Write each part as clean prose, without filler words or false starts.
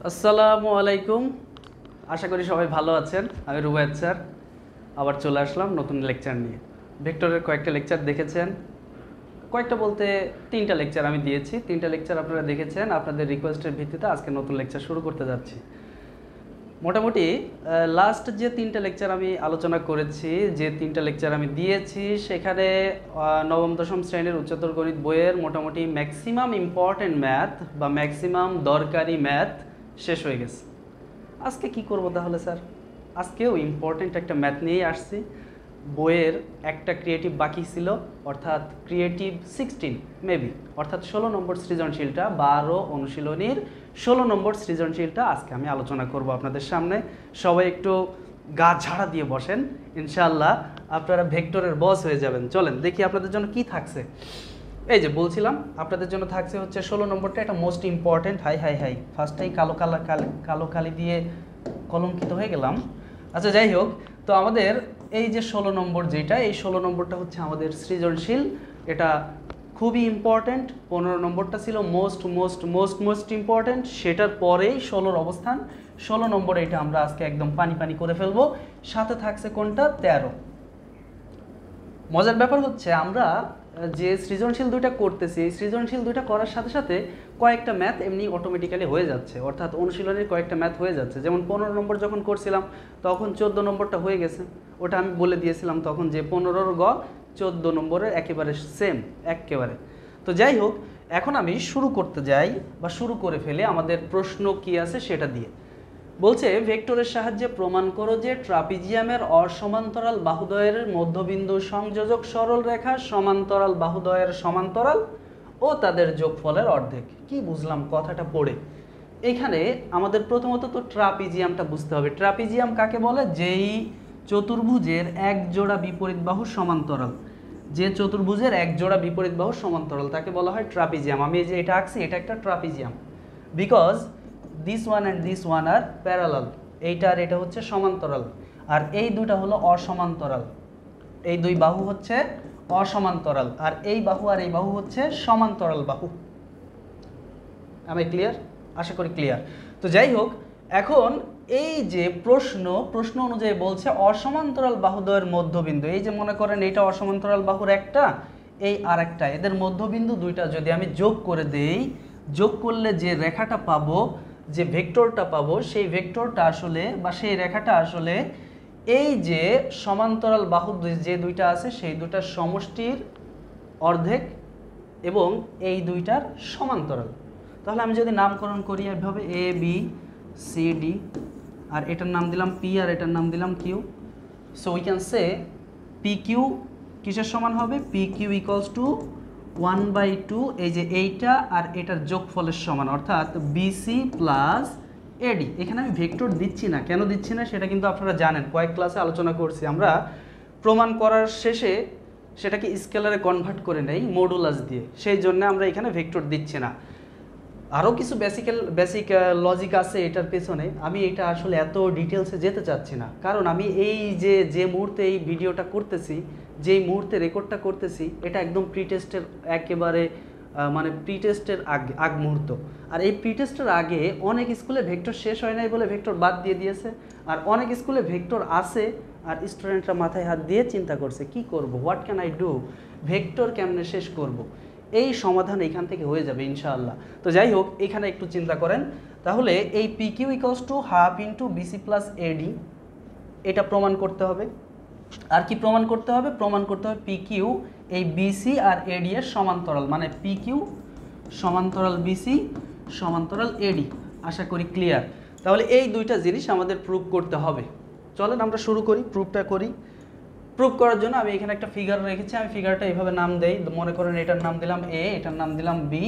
আসসালামু আলাইকুম। আশা করি সবাই ভালো আছেন। আমি রুবায়েত স্যার আবার চলে আসলাম নতুন লেকচার নিয়ে। ভেক্টরের কয়েকটা লেকচার দেখেছেন, কয়েকটা বলতে 3টা লেকচার আমি দিয়েছি। 3টা লেকচার আপনারা দেখেছেন। আপনাদের রিকোয়েস্টের ভিত্তিতে আজকে নতুন লেকচার শুরু করতে যাচ্ছি। মোটামুটি লাস্ট যে 3টা লেকচার আমি আলোচনা করেছি, যে 3টা লেকচার আমি দিয়েছি, সেখানে নবম দশম শ্রেণীর উচ্চতর গণিত বইয়ের মোটামুটি ম্যাক্সিমাম ইম্পর্টেন্ট ম্যাথ বা ম্যাক্সিমাম দরকারি ম্যাথ শেষ হয়ে গেছে। আজকে কি করব তাহলে স্যার? আজকেও ইম্পর্টেন্ট একটা ম্যাথ নিয়েই আসছি। বইয়ের একটা ক্রিয়েটিভ বাকি ছিল, অর্থাৎ ক্রিয়েটিভ 16 মেবি, অর্থাৎ 16 নম্বর সৃজনশীলটা, 12 অনুশীলনীর 16 নম্বর সৃজনশীলটা আজকে আমি আলোচনা করব আপনাদের সামনে। সবাই একটু গা ঝাড়া দিয়ে বসেন, ইনশাআল্লাহ আপনারা ভেক্টরের বস হয়ে যাবেন। চলেন দেখি আপনাদের জন্য কি থাকছে। এই যে বলছিলাম আপনাদের জন্য থাকছে হচ্ছে 16 নম্বরটা, এটা মোস্ট ইম্পর্টেন্ট। হাই ফার্স্টেই কালো কালি দিয়ে কলঙ্কিত হয়ে গেলাম। আচ্ছা যাই হোক, তো আমাদের এই যে 16 নম্বর যেটা, এই 16 নম্বরটা হচ্ছে আমাদের সৃজনশীল। এটা খুবই ইম্পর্টেন্ট। 15 নম্বরটা ছিল মোস্ট ইম্পর্টেন্ট, সেটার পরেই 16-র অবস্থান। 16 নম্বরে এটা আমরা আজকে একদম পানি করে ফেলবো। সাথে থাকছে কোনটা? 13। মজার ব্যাপার হচ্ছে আমরা যে সৃজনশীল দুইটা করতেছি, এই সৃজনশীল দুইটা করার সাথে সাথে কয়েকটা ম্যাথ এমনি অটোমেটিক্যালি হয়ে যাচ্ছে, অর্থাৎ অনুশীলনের কয়েকটা ম্যাথ হয়ে যাচ্ছে। যেমন 15 নম্বর যখন করছিলাম তখন 14 নম্বরটা হয়ে গেছে। ওটা আমি বলে দিয়েছিলাম তখন যে 15-র গ 14 নম্বরের একেবারে সেম একেবারে। তো যাই হোক, এখন আমি শুরু করতে যাই বা শুরু করে ফেলে আমাদের প্রশ্ন কি আছে সেটা দিয়ে। বলছে ভেক্টরের সাহায্যে প্রমাণ করো যে ট্রাপিজিয়ামের অসমান্তরাল বাহুদ্বয়ের মধ্যবিন্দু সংযোজক সরল রেখা সমান্তরাল বাহুদ্বয়ের সমান্তরাল ও তাদের যোগফলের অর্ধেক। কি বুঝলাম কথাটা পড়ে? এখানে আমাদের প্রথমত তো ট্রাপিজিয়ামটা বুঝতে হবে। ট্রাপিজিয়াম কাকে বলে? যেই চতুর্ভুজের এক জোড়া বিপরীত বাহু সমান্তরাল, যে চতুর্ভুজের এক জোড়া বিপরীত বাহু সমান্তরাল তাকে বলা হয় ট্রাপিজিয়াম। আমি এই যে এটা আঁকছি, এটা একটা trapezium, because this one and this one আর প্যারালাল। এইটা আর এটা হচ্ছে সমান্তরাল, আর এই দুটা হলো অসমান্তরাল। এই দুই বাহু হচ্ছে অসমান্তরাল, আর এই বাহু আর এই বাহু হচ্ছে সমান্তরাল বাহু। আমি ক্লিয়ার? আশা করি ক্লিয়ার। তো যাই হোক, এখন এই যে প্রশ্ন অনুযায়ী বলছে অসমান্তরাল বাহুদ্বয়ের মধ্যবিন্দু। এই যে মনে করেন এইটা অসমান্তরাল বাহুর একটা, এই আর একটা, এদের মধ্যবিন্দু দুইটা যদি আমি যোগ করে দেই, যোগ করলে যে রেখাটা পাবো, যে ভেক্টরটা পাবো, সেই ভেক্টরটা আসলে বা সেই রেখাটা আসলে এই যে সমান্তরাল বাহু যে দুইটা আছে সেই দুইটার সমষ্টির অর্ধেক এবং এই দুইটার সমান্তরাল। তাহলে আমি যদি নামকরণ করি এভাবে এ বি সি ডি, আর এটার নাম দিলাম পি আর এটার নাম দিলাম Q. So we can say P Q কিসের সমান হবে? পি কিউ ইকুয়ালস টু 1/2 এই যে এইটা আর এটার যোগফলের সমান, অর্থাৎ বিসি প্লাস এডি। এখানে আমি ভেক্টর দিচ্ছি না, কেন দিচ্ছি না সেটা কিন্তু আপনারা জানেন, কয়েক ক্লাসে আলোচনা করছি। আমরা প্রমাণ করার শেষে সেটাকে স্কেলারে কনভার্ট করে নেই মডুলাস দিয়ে, সেই জন্য আমরা এখানে ভেক্টর দিচ্ছি না। আরও কিছু বেসিক লজিক আছে এটার পেছনে, আমি এটা আসলে এত ডিটেলসে যেতে চাচ্ছি না, কারণ আমি এই যে মুহূর্তে এই ভিডিওটা করতেছি, যেই মুহূর্তে রেকর্ডটা করতেছি, এটা একদম প্রিটেস্টের একেবারে মানে প্রিটেস্টের আগ মুহূর্ত। আর এই প্রিটেস্টের আগে অনেক স্কুলে ভেক্টর শেষ হয় নাই বলে ভেক্টর বাদ দিয়ে দিয়েছে, আর অনেক স্কুলে ভেক্টর আছে আর স্টুডেন্টরা মাথায় হাত দিয়ে চিন্তা করছে কি করব, what can I do, vector কেমনে শেষ করব। এই সমাধান এখান থেকে হয়ে যাবে ইনশাআল্লাহ। তো যাই হোক, এখানে একটু চিন্তা করেন। তাহলে এই P Q equals to half into BC plus AD, এটা প্রমাণ করতে হবে। আর কি প্রমাণ করতে হবে? প্রমাণ করতে হবে পি কিউ এই বিসি আর এডি এর সমান্তরাল, মানে পি কিউ সমান্তরাল বিসি সমান্তরাল এডি। আশা করি ক্লিয়ার। তাহলে এই দুইটা জিনিস আমাদের প্রুভ করতে হবে। চলেন আমরা শুরু করি, প্রুফটা করি। প্রুভ করার জন্য আমি এখানে একটা ফিগার রেখেছি, আমি ফিগারটা এইভাবে নাম দেই। মনে করেন এটার নাম দিলাম এ, এটার নাম দিলাম বি,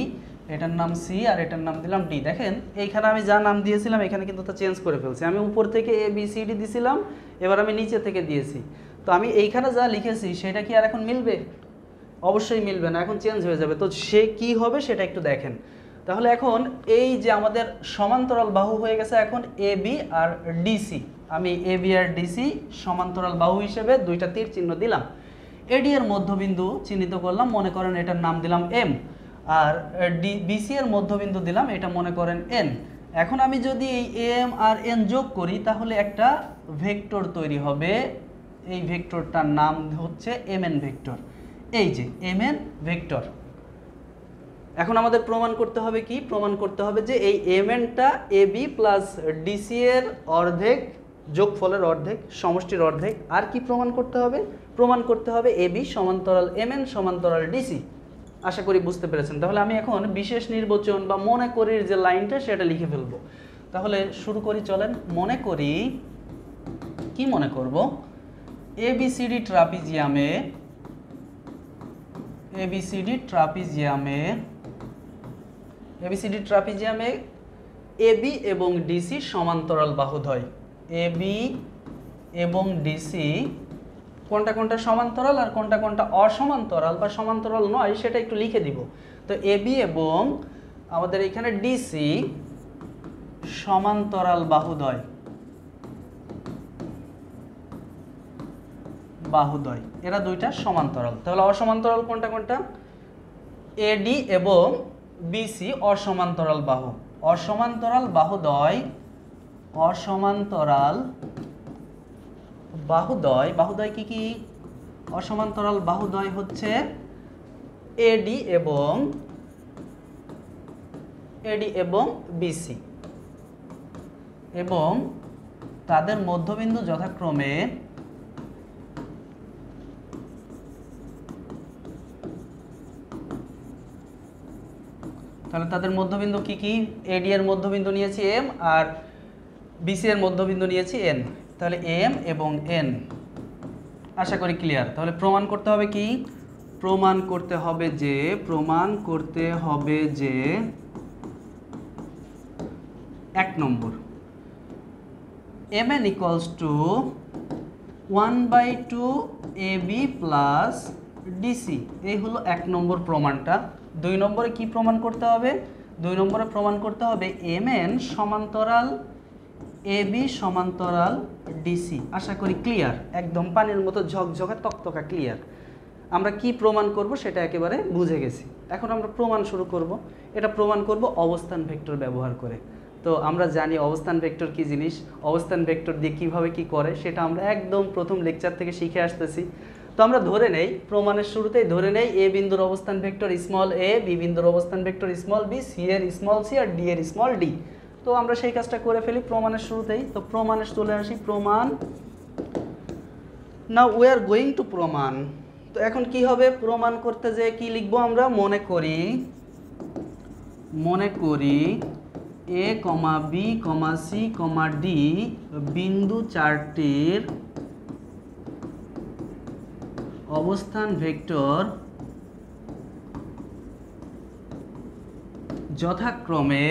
এটার নাম সি আর এটার নাম দিলাম ডি। দেখেন এইখানে আমি যা নাম দিয়েছিলাম এখানে কিন্তু তা চেঞ্জ করে ফেলছি। আমি উপর থেকে এ বি সি ডি দিয়েছিলাম, এবার আমি নিচে থেকে দিয়েছি। তো আমি এইখানে যা লিখেছি সেটা কি আর এখন মিলবে? অবশ্যই মিলবে না, এখন চেঞ্জ হয়ে যাবে। তো সে কি হবে সেটা একটু দেখেন। তাহলে এখন এই যে আমাদের সমান্তরাল বাহু হয়ে গেছে এখন এ বি আর ডিসি, আমি এ বি আর ডিসি সমান্তরাল বাহু হিসেবে দুইটা তীর চিহ্ন দিলাম। এডি এর মধ্যবিন্দু চিহ্নিত করলাম, মনে করেন এটার নাম দিলাম এম, আর বিসি এর মধ্যবিন্দু দিলাম, এটা মনে করেন এন। এখন আমি যদি এই এম আর এন যোগ করি তাহলে একটা ভেক্টর তৈরি হবে, এই ভেক্টরটার নাম হচ্ছে এম এন ভেক্টর। এই যে এম এন ভেক্টর। এখন আমাদের প্রমাণ করতে হবে কি? প্রমাণ করতে হবে যে এই এম এনটা এ বি প্লাস ডিসি এর অর্ধেক, যোগফলের অর্ধেক, সমষ্টির অর্ধেক। আর কি প্রমাণ করতে হবে? প্রমাণ করতে হবে এ বি সমান্তরাল এম এন সমান্তরাল ডিসি। আশা করি বুঝতে পেরেছেন। তাহলে আমি এখন বিশেষ নির্বাচন বা মনে করির যে লাইনটা সেটা লিখে ফেলবো। তাহলে শুরু করি, চলেন। মনে করি, কি মনে করব? এবিসিডি ট্রাপিজিয়ামে, এবিসিডি ট্রাপিজিয়ামে, এবিসিডি ট্রাপিজিয়ামে এবি এবং ডিসি সমান্তরাল বাহুদ্বয়। এবি এবং ডিসি কোনটা কোনটা সমান্তরাল আর কোনটা কোনটা অসমান্তরাল বা সমান্তরাল নয় সেটা একটু লিখে দিব। তো এবি এবং আমাদের এখানে ডিসি সমান্তরাল বাহুদ্বয়, বাহুদ্বয় এরা দুইটা সমান্তরাল। তাহলে অসমান্তরাল কোনটা কোনটা? এডি এবং বিসি অসমান্তরাল বাহু। অসমান্তরাল বাহুদ্বয়, অসমান্তরাল বাহুদ্বয়, বাহুদ্বয় কি কি? অসমান্তরাল বাহুদ্বয় হচ্ছে এডি এবং বিসি, এবং তাদের মধ্যবিন্দু যথাক্রমে তাহলে তাদের মধ্যবিন্দু কি কি? এডি এর মধ্যবিন্দু নিয়েছি এম আর বিসি এর মধ্যবিন্দু নিয়েছি এন। তাহলে এম এবং এন। আশা করি ক্লিয়ার। তাহলে প্রমাণ করতে হবে কি? প্রমাণ করতে হবে যে 1 নম্বর mn equals to 1/2 ab plus dc। এই হলো 1 নম্বর প্রমাণটা। 2 নম্বরে কি প্রমাণ করতে হবে? 2 নম্বরে প্রমাণ করতে হবে mn সমান্তরাল ab সমান্তরাল dc। আশা করি ক্লিয়ার, একদম পানির মতো ঝকঝকা তকতকা ক্লিয়ার। আমরা কি প্রমাণ করব সেটা একেবারে বুঝে গেছি। এখন আমরা প্রমাণ শুরু করব। এটা প্রমাণ করব অবস্থান ভেক্টর ব্যবহার করে। তো আমরা জানি অবস্থান ভেক্টর কি জিনিস, অবস্থান ভেক্টর দিয়ে কিভাবে কি করে সেটা আমরা একদম প্রথম লেকচার থেকে শিখে আসতেছি। তো আমরা ধরে নেই, প্রমাণের শুরুতেই ধরে নেই এ বিন্দুর অবস্থান ভেক্টর স্মল এ, বি বিন্দুর অবস্থান ভেক্টর স্মল বি, সি এর স্মল সি আর ডি এর স্মল ডি। তো আমরা সেই কাজটা করে ফেলি প্রমাণের শুরুতেই। তো প্রমাণে চলে আসি, প্রমাণ। Now we are going to প্রমাণ। তো এখন কি হবে? প্রমাণ করতে যে কি লিখবো আমরা? মনে করি এ কমা B comma c comma D বিন্দু চারটির অবস্থান ভেক্টর যথাক্রমে,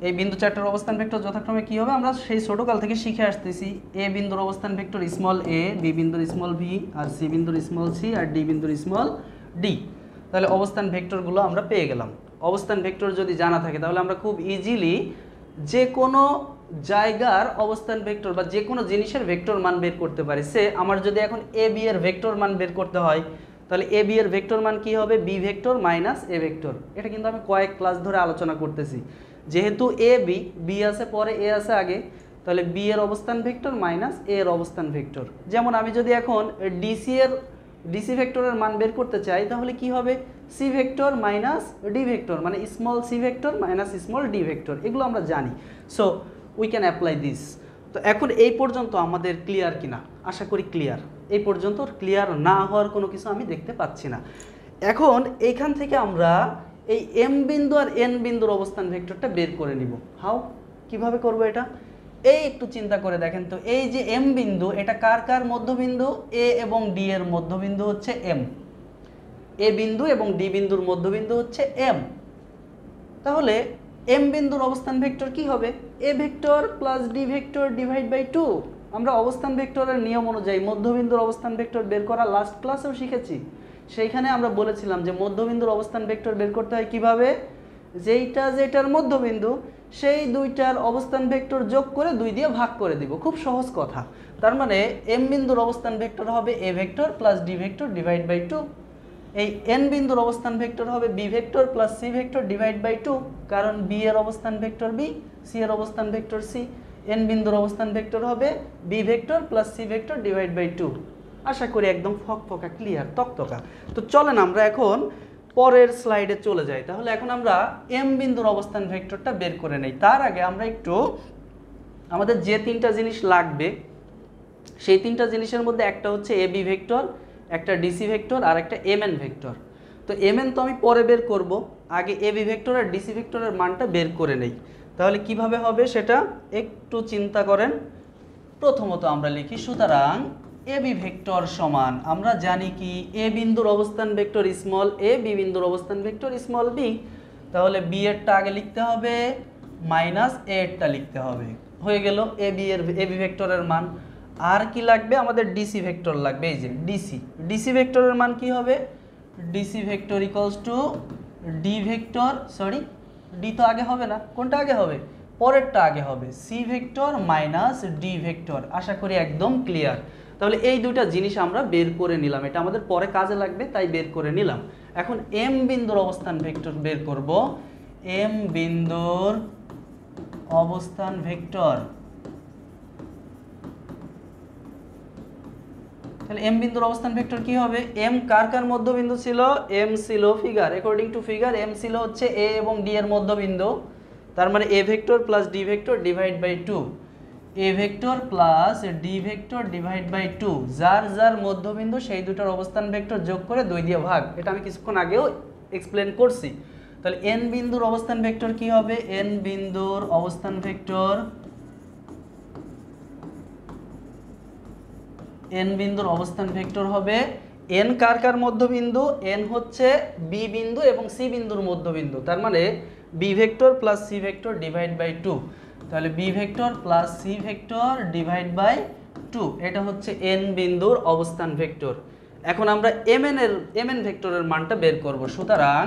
এই বিন্দু চারটার অবস্থান ভেক্টর যথাক্রমে কি হবে? আমরা সেই ছোটকাল থেকে শিখে আসতেছি এ বিন্দুর অবস্থান ভেক্টর স্মল এ, বি বিন্দুর স্মল ভি আর সি বিন্দুর স্মল সি আর ডি বিন্দুর স্মল ডি। তাহলে অবস্থান ভেক্টরগুলো আমরা পেয়ে গেলাম। অবস্থান ভেক্টর যদি জানা থাকে তাহলে আমরা খুব ইজিলি যে কোনো জায়গার অবস্থান ভেক্টর বা যে কোনো জিনিসের ভেক্টর মান বের করতে পারি। সে আমার যদি এখন এ বি এর ভেক্টর মান বের করতে হয় তাহলে এ বি এর ভেক্টর মান কি হবে? B vector minus A vector. এটা কিন্তু আমি কয়েক ক্লাস ধরে আলোচনা করতেছি। যেহেতু এ বি, বি আছে পরে এ আছে আগে, তাহলে বি এর অবস্থান ভেক্টর মাইনাস এ এর অবস্থান ভেক্টর। যেমন আমি যদি এখন ডিসি ভেক্টরের মান বের করতে চাই তাহলে কি হবে? C vector minus D vector, মানে small C vector minus small D vector. এগুলো আমরা জানি। So we can apply this. তো এখন এই পর্যন্ত আমাদের ক্লিয়ার কিনা? আশা করি ক্লিয়ার। এই পর্যন্ত ক্লিয়ার না হওয়ার কোনো কিছু আমি দেখতে পাচ্ছি না। এখন এইখান থেকে আমরা এই এম বিন্দু আর এন বিন্দুর অবস্থান ভেক্টরটা বের করে নিব। হাউ? কিভাবে করব এটা? এই একটু চিন্তা করে দেখেন তো, এই যে এম বিন্দু এটা কার কার মধ্যবিন্দু? এ এবং ডি এর মধ্যবিন্দু হচ্ছে এম। এ বিন্দু এবং ডি বিন্দুর মধ্যবিন্দু হচ্ছে এম। তাহলে এম বিন্দুর অবস্থান ভেক্টর কি হবে? A vector plus D vector divide by 2। আমরা অবস্থান ভেক্টরের নিয়ম অনুযায়ী মধ্যবিন্দুর অবস্থান ভেক্টর বের করা লাস্ট ক্লাসেও শিখেছি। সেইখানে আমরা বলেছিলাম যে মধ্যবিন্দুর অবস্থান ভেক্টর বের করতে হয় কিভাবে? যেটার মধ্যবিন্দু সেই দুইটার অবস্থান ভেক্টর যোগ করে 2 দিয়ে ভাগ করে দিব। খুব সহজ কথা। তার মানে এম বিন্দুর অবস্থান ভেক্টর হবে A vector plus D vector divide by 2। এই n বিন্দুর অবস্থান ভেক্টর হবে b vector plus c vector divide by 2, কারণ b এর অবস্থান ভেক্টর b, c এর অবস্থান ভেক্টর c। n বিন্দুর অবস্থান ভেক্টর হবে b vector plus c vector divide by 2। আশা করি একদম ফকফকা ক্লিয়ার তকতকা। তো চলেন আমরা এখন পরের স্লাইডে চলে যাই। তাহলে এখন আমরা m বিন্দুর অবস্থান ভেক্টরটা বের করে নেই। তার আগে আমরা একটু আমাদের যে তিনটা জিনিস লাগবে সেই তিনটা জিনিসের মধ্যে একটা হচ্ছে ab ভেক্টর, একটা dc ভেক্টর আর একটা mn ভেক্টর। তো mn তো আমি পরে বের করব, আগে ab ভেক্টর আর dc ভেক্টরের মানটা বের করে নেই। তাহলে কিভাবে হবে সেটা একটু চিন্তা করেন। প্রথমত আমরা লিখি, সুতরাং ab ভেক্টর সমান, আমরা জানি কি a বিন্দুর অবস্থান ভেক্টর স্মল a, b বিন্দুর অবস্থান ভেক্টর স্মল b। তাহলে b এরটা আগে লিখতে হবে মাইনাস a এরটা লিখতে হবে, হয়ে গেল ab ভেক্টরের মান। আর কি লাগবে আমাদের ডিসি ভেক্টর লাগবে, এই যে ডিসি ভেক্টরের মান কি হবে, DC vector equals two D vector, sorry D তো আগে হবে না, কোনটা আগে হবে, পরেরটা আগে হবে, C vector minus D vector. আশা করি একদম ক্লিয়ার। তাহলে এই দুইটা জিনিস আমরা বের করে নিলাম, এটা আমাদের পরে কাজে লাগবে তাই বের করে নিলাম। এখন এম বিন্দুর অবস্থান ভেক্টর বের করব। এম বিন্দুর অবস্থান ভেক্টর, তাহলে এম বিন্দুর অবস্থান ভেক্টর কি হবে, এম কার কার মধ্যবিন্দু ছিল, এম ছিল figure, according to figure M ছিল হচ্ছে এ এবং ডি এর মধ্যবিন্দু। তার মানে A vector plus D vector divide by 2, A vector plus D vector divide by 2, যার যার মধ্যবিন্দু সেই দুটোর অবস্থান ভেক্টর যোগ করে 2 দিয়ে ভাগ। এটা আমি কিছুক্ষণ আগেও এক্সপ্লেন করছি। তাহলে এন বিন্দুর অবস্থান ভেক্টর কি হবে, এন বিন্দুর অবস্থান ভেক্টর, এন বিন্দুর অবস্থান ভেক্টর হবে, এন কার কার মধ্যবিন্দু, এন হচ্ছে বি বিন্দু এবং সি বিন্দুর মধ্যবিন্দু। তার মানে B vector plus C vector divide by 2, তাহলে B vector plus C vector divide by 2, এটা হচ্ছে এন বিন্দুর অবস্থান ভেক্টর। এখন আমরা এম এন ভেক্টরের মানটা বের করব। সুতরাং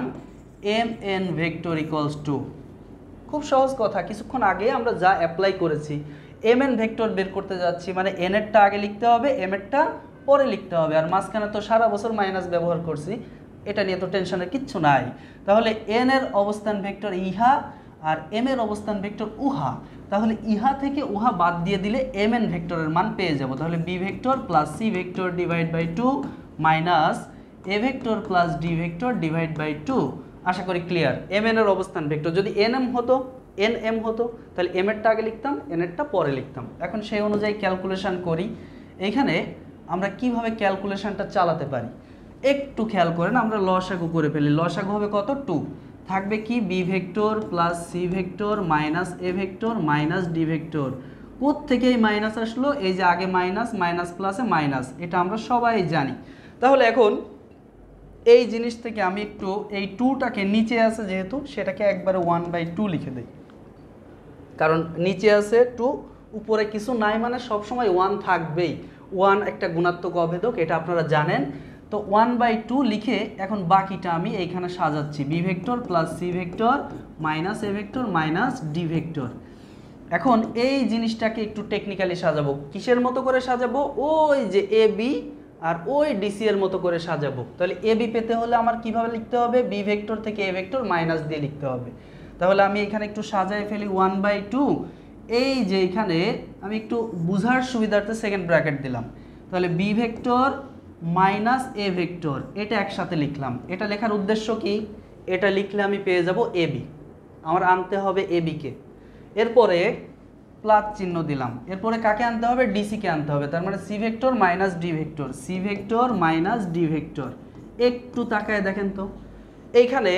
M N vector equals to, খুব সহজ কথা, কিছুক্ষণ আগে আমরা যা অ্যাপ্লাই করেছি, এম এন ভেক্টর বের করতে যাচ্ছি, মানে এন এরটা আগে লিখতে হবে, এম এরটা পরে লিখতে হবে। আর মাঝখানে তো সারা বছর মাইনাস ব্যবহার করছি, এটা নিয়ে তো টেনশনের কিচ্ছু নাই। তাহলে এন এর অবস্থান ভেক্টর ইহা আর এম এর অবস্থান ভেক্টর উহা, তাহলে ইহা থেকে উহা বাদ দিয়ে দিলে এম এন ভেক্টরের মান পেয়ে যাব। তাহলে B vector plus C vector divide by 2 minus A vector plus D vector divide by 2। আশা করি ক্লিয়ার। এম এন এর অবস্থান ভেক্টর যদি এন এম হতো, এন এম হতো, তাহলে এম এরটা আগে লিখতাম, এন এরটা পরে লিখতাম। এখন সেই অনুযায়ী ক্যালকুলেশন করি। এইখানে আমরা কিভাবে ক্যালকুলেশনটা চালাতে পারি একটু খেয়াল করেন। আমরা লসাগু করে ফেলি, লসাগু হবে কত, 2, থাকবে কি B vector plus C vector minus A vector minus D vector. কোত্থেকে এই মাইনাস আসলো, এই যে আগে মাইনাস, মাইনাস প্লাসে মাইনাস, এটা আমরা সবাই জানি। তাহলে এখন এই জিনিস থেকে আমি একটু এই 2টাকে নিচে আছে যেহেতু, সেটাকে একবারে 1/2 লিখে দিই, কারণ নিচে আছে 2, উপরে কিছু নাই, মানে সবসময় 1 থাকবেই। 1 একটা গুণাত্মক অভেদক, এটা আপনারা জানেন। তো 1/2 লিখে এখন বাকিটা আমি এইখানে সাজাচ্ছি, B vector plus C vector minus A vector minus D vector. এখন এই জিনিসটাকে একটু টেকনিক্যালি সাজাবো, কিসের মতো করে সাজাবো, ওই যে এ বি আর ওই ডিসি এর মতো করে সাজাবো। তাহলে এ বি পেতে হলে আমার কিভাবে লিখতে হবে, বি ভেক্টর থেকে এ ভেক্টর মাইনাস দিয়ে লিখতে হবে। তাহলে আমি এখানে একটু সাজায় ফেলি 1/2, এই যে এখানে আমি একটু বুঝার সুবিধার্থে সেকেন্ড ব্র্যাকেট দিলাম। তাহলে B vector minus A vector, এটা একসাথে লিখলাম। এটা লেখার উদ্দেশ্য কি, এটা লিখলে আমি পেয়ে যাব এ বি, আমার আনতে হবে এ বিকে, এরপরে প্লাস চিহ্ন দিলাম, এরপরে কাকে আনতে হবে, ডিসিকে আনতে হবে। তার মানে C vector minus D vector, C vector minus D vector. একটু তাকায় দেখেন তো, এইখানে